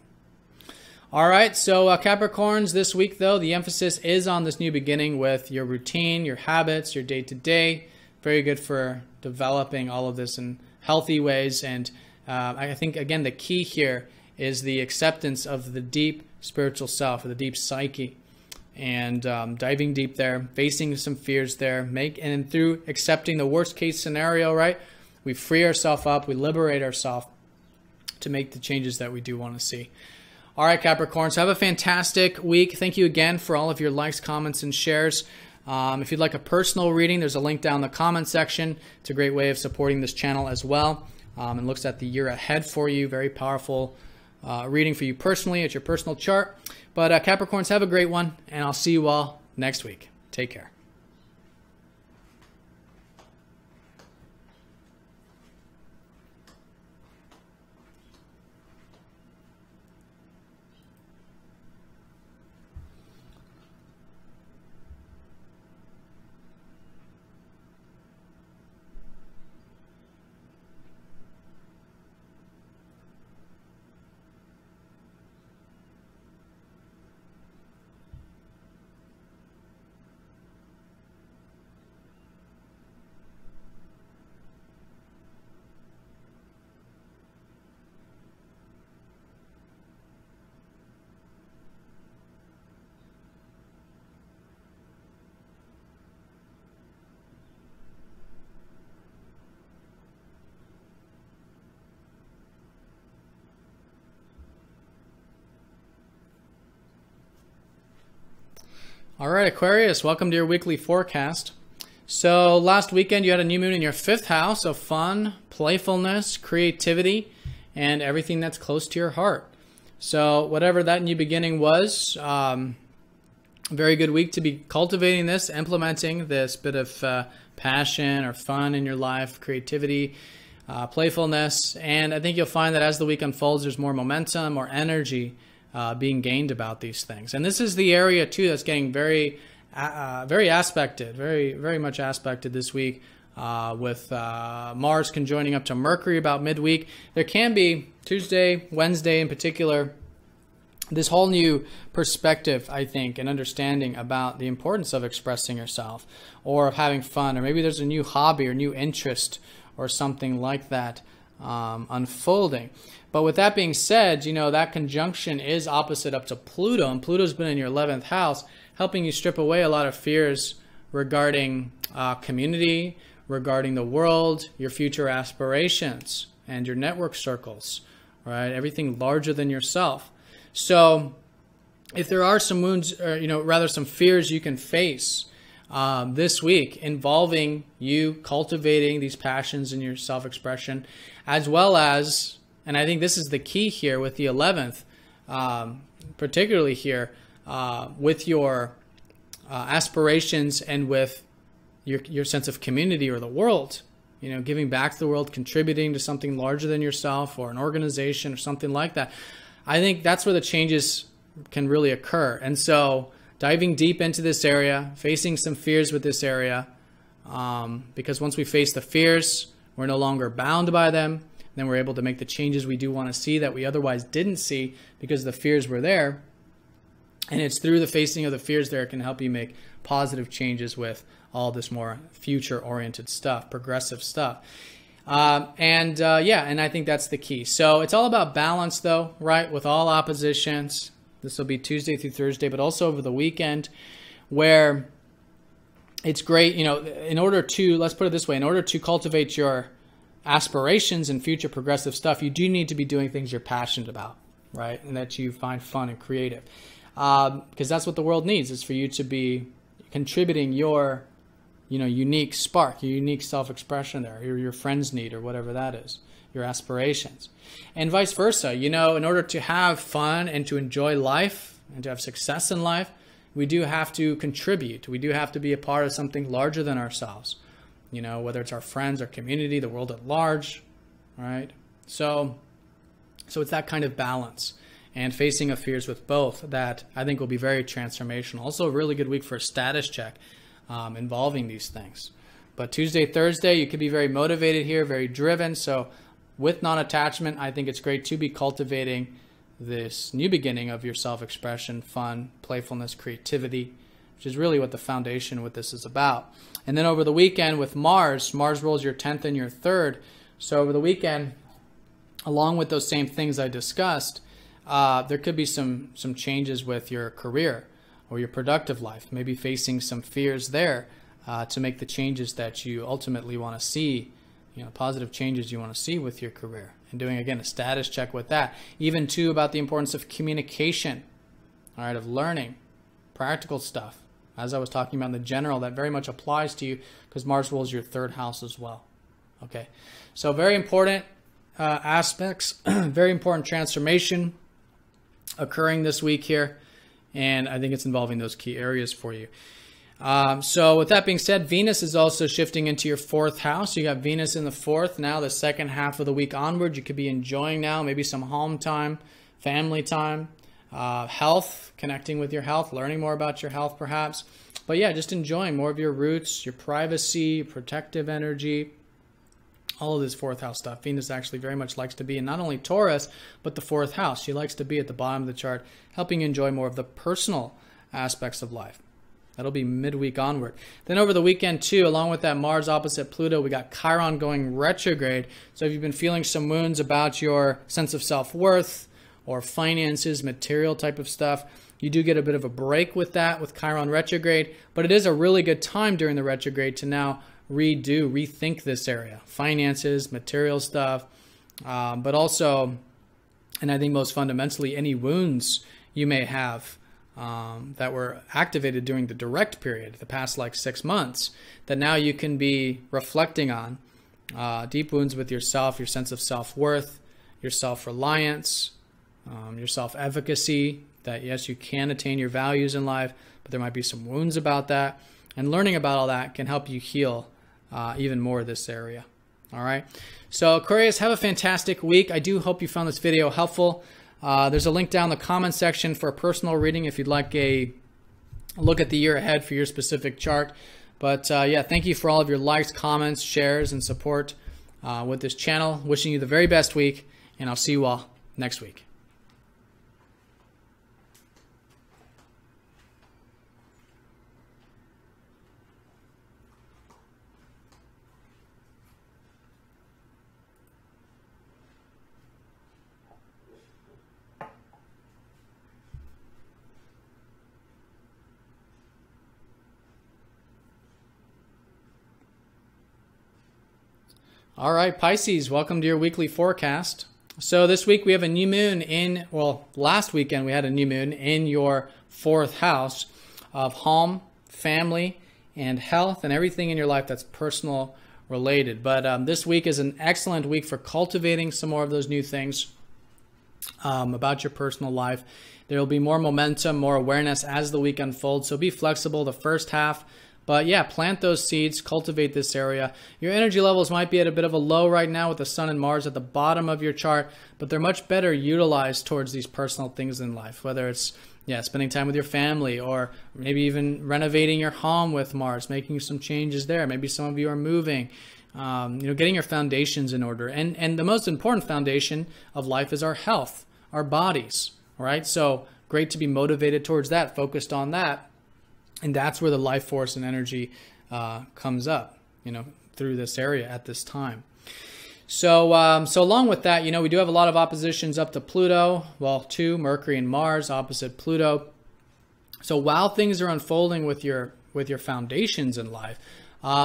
All right, so Capricorns, this week, though, the emphasis is on this new beginning with your routine, your habits, your day-to-day. Very good for developing all of this in healthy ways. And I think, again, the key here is the acceptance of the deep spiritual self, or the deep psyche. And diving deep there, facing some fears there, and through accepting the worst case scenario, right? We free ourselves up, we liberate ourselves to make the changes that we do want to see. All right, Capricorns, have a fantastic week. Thank you again for all of your likes, comments, and shares. If you'd like a personal reading, there's a link down in the comment section. It's a great way of supporting this channel as well. And looks at the year ahead for you. Very powerful reading for you personally at your personal chart. But Capricorns, have a great one, and I'll see you all next week. Take care. All right, Aquarius, welcome to your weekly forecast. So last weekend you had a new moon in your 5th house of fun, playfulness, creativity, and everything that's close to your heart. So whatever that new beginning was, very good week to be cultivating this, implementing this bit of passion or fun in your life, creativity, playfulness. And I think you'll find that as the week unfolds, there's more momentum, more energy being gained about these things. And this is the area too that's getting very aspected, very much aspected this week with Mars conjoining up to Mercury about midweek. There can be Tuesday, Wednesday in particular, this whole new perspective, I think, and understanding about the importance of expressing yourself or of having fun, or maybe there's a new hobby or new interest or something like that unfolding. But with that being said, you know, that conjunction is opposite up to Pluto, and Pluto's been in your 11th house, helping you strip away a lot of fears regarding community, regarding the world, your future aspirations, and your network circles, right? Everything larger than yourself. So if there are some wounds, or, you know, rather some fears you can face this week involving you cultivating these passions in your self-expression, as well as, and I think this is the key here with the 11th, particularly here, with your aspirations and with your sense of community or the world, you know, giving back to the world, contributing to something larger than yourself or an organization or something like that. I think that's where the changes can really occur. And so diving deep into this area, facing some fears with this area, because once we face the fears, we're no longer bound by them. Then we're able to make the changes we do want to see that we otherwise didn't see because the fears were there. And it's through the facing of the fears there it can help you make positive changes with all this more future-oriented stuff, progressive stuff. Yeah, and I think that's the key. So it's all about balance, though, right, with all oppositions. This will be Tuesday through Thursday, but also over the weekend, where it's great, you know, in order to, let's put it this way, in order to cultivate your aspirations and future progressive stuff, you do need to be doing things you're passionate about, right, and that you find fun and creative. Because that's what the world needs, is for you to be contributing your, you know, unique spark, your unique self-expression there, your friends need, or whatever that is, your aspirations. And vice versa, you know, in order to have fun and to enjoy life, and to have success in life, we do have to contribute. We do have to be a part of something larger than ourselves. You know, whether it's our friends, our community, the world at large, right? So it's that kind of balance and facing of fears with both that I think will be very transformational. Also a really good week for a status check involving these things. But Tuesday, Thursday, you could be very motivated here, very driven. So with non-attachment, I think it's great to be cultivating this new beginning of your self-expression, fun, playfulness, creativity, which is really what the foundation with this is about. And then over the weekend with Mars rules your 10th and your 3rd. So over the weekend, along with those same things I discussed, there could be some changes with your career or your productive life, maybe facing some fears there to make the changes that you ultimately want to see, you know, positive changes you want to see with your career. And doing, again, a status check with that. Even, too, about the importance of communication, all right, of learning, practical stuff. As I was talking about in the general, that very much applies to you because Mars rules your 3rd house as well. Okay, so very important aspects, very important transformation occurring this week here. And I think it's involving those key areas for you. So with that being said, Venus is also shifting into your 4th house. You got Venus in the 4th now, the second half of the week onward. You could be enjoying now maybe some home time, family time, health, connecting with your health, learning more about your health perhaps. But yeah, just enjoying more of your roots, your privacy, protective energy, all of this 4th house stuff. Venus actually very much likes to be in not only Taurus, but the 4th house. She likes to be at the bottom of the chart, helping you enjoy more of the personal aspects of life. That'll be midweek onward. Then over the weekend too, along with that Mars opposite Pluto, we got Chiron going retrograde. So if you've been feeling some wounds about your sense of self-worth or finances, material type of stuff, you do get a bit of a break with that with Chiron retrograde. But it is a really good time during the retrograde to now rethink this area. Finances, material stuff, but also, and I think most fundamentally, any wounds you may have that were activated during the direct period, the past like 6 months, that now you can be reflecting on deep wounds with yourself, your sense of self-worth, your self-reliance, your self-efficacy, that yes, you can attain your values in life, but there might be some wounds about that. And learning about all that can help you heal even more this area. All right. So Aquarius, have a fantastic week. I do hope you found this video helpful. There's a link down in the comment section for a personal reading if you'd like a look at the year ahead for your specific chart. But yeah, thank you for all of your likes, comments, shares, and support with this channel. Wishing you the very best week, and I'll see you all next week. All right, Pisces, welcome to your weekly forecast. So this week we have a new moon in, well, last weekend we had a new moon in your 4th house of home, family, and health, and everything in your life that's personal related. But this week is an excellent week for cultivating some more of those new things about your personal life. There will be more momentum, more awareness as the week unfolds. So be flexible the first half. But yeah, plant those seeds, cultivate this area. Your energy levels might be at a bit of a low right now with the Sun and Mars at the bottom of your chart, but they're much better utilized towards these personal things in life, whether it's spending time with your family or maybe even renovating your home with Mars, making some changes there. Maybe some of you are moving, getting your foundations in order. And the most important foundation of life is our health, our bodies, right? So great to be motivated towards that, focused on that. And that's where the life force and energy comes up, through this area at this time. So along with that, we do have a lot of oppositions up to Pluto. Well, 2, Mercury and Mars opposite Pluto. So while things are unfolding with your foundations in life,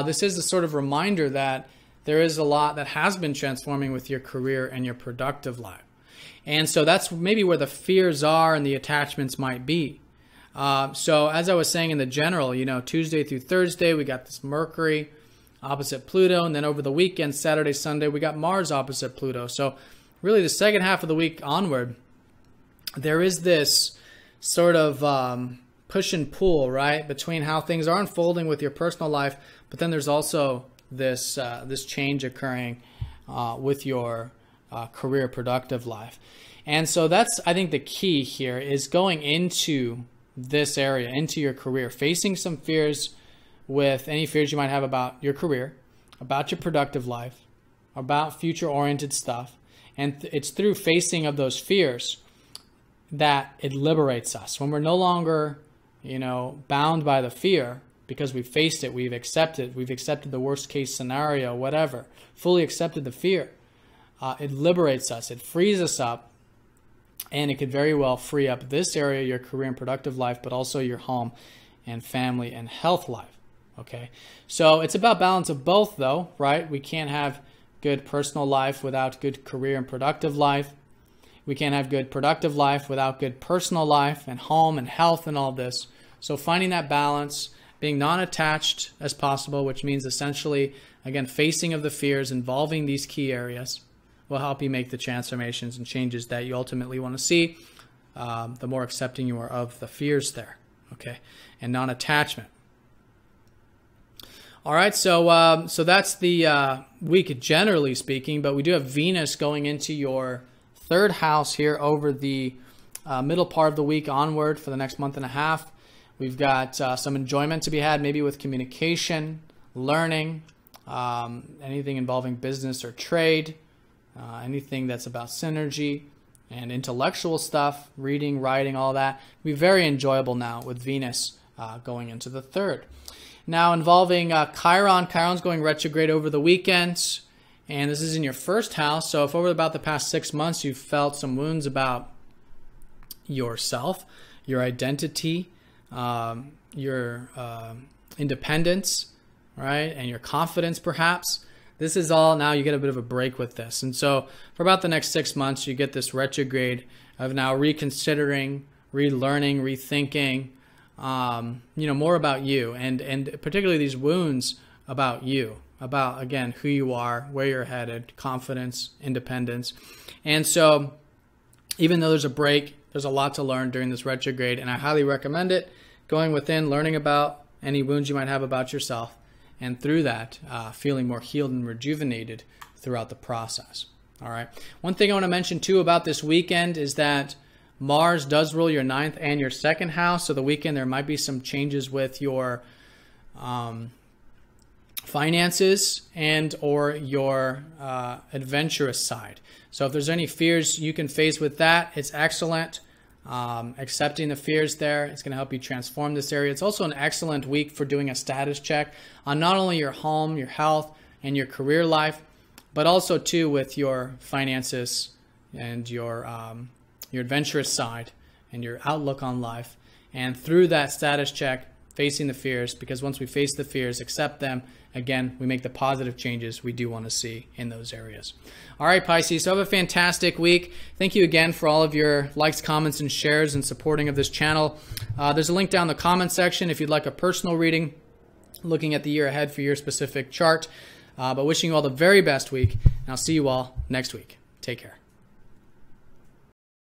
this is a sort of reminder that there is a lot that has been transforming with your career and your productive life. And so that's maybe where the fears are and the attachments might be. So as I was saying in the general, Tuesday through Thursday, we got this Mercury opposite Pluto. And then over the weekend, Saturday, Sunday, we got Mars opposite Pluto. So really the second half of the week onward, there is this sort of push and pull, right, between how things are unfolding with your personal life, but then there's also this this change occurring with your career productive life. And so that's, I think, the key here is going into this area, into your career, facing some fears with any fears you might have about your career, about your productive life, about future-oriented stuff. And it's through facing of those fears that it liberates us. When we're no longer, you know, bound by the fear because we've faced it, we've accepted the worst case scenario, whatever, fully accepted the fear. It liberates us, it frees us up, and it could very well free up this area, your career and productive life, but also your home and family and health life. Okay, so it's about balance of both, though, right? We can't have good personal life without good career and productive life. We can't have good productive life without good personal life and home and health and all this. So finding that balance, being non-attached as possible, which means essentially, again, facing of the fears involving these key areas, will help you make the transformations and changes that you ultimately want to see, the more accepting you are of the fears there, okay, and non-attachment. All right, so that's the week generally speaking, but we do have Venus going into your third house here over the middle part of the week onward for the next month and a half. We've got some enjoyment to be had, maybe with communication, learning, anything involving business or trade, anything that's about synergy and intellectual stuff, reading, writing, all that. It'll be very enjoyable now with Venus going into the third. Now involving Chiron. Chiron's going retrograde over the weekend, and this is in your first house. So if over about the past 6 months you've felt some wounds about yourself, your identity, your independence, right, and your confidence perhaps, this is all, now you get a bit of a break with this. And so for about the next 6 months, you get this retrograde of now reconsidering, relearning, rethinking, you know, more about you, and particularly these wounds about you, about, again, who you are, where you're headed, confidence, independence. And so even though there's a break, there's a lot to learn during this retrograde, and I highly recommend it, going within, learning about any wounds you might have about yourself, and through that, feeling more healed and rejuvenated throughout the process. All right. One thing I want to mention too about this weekend is that Mars does rule your 9th and your 2nd house. So the weekend there might be some changes with your finances and or your adventurous side. So if there's any fears you can face with that, it's excellent. Accepting the fears there, it's going to help you transform this area. It's also an excellent week for doing a status check on not only your home, your health, and your career life, but also too with your finances and your adventurous side and your outlook on life. And through that status check, facing the fears, because once we face the fears, accept them, again, we make the positive changes we do want to see in those areas. All right, Pisces, so have a fantastic week. Thank you again for all of your likes, comments, and shares and supporting of this channel. There's a link down in the comment section if you'd like a personal reading, looking at the year ahead for your specific chart. But wishing you all the very best week, and I'll see you all next week. Take care.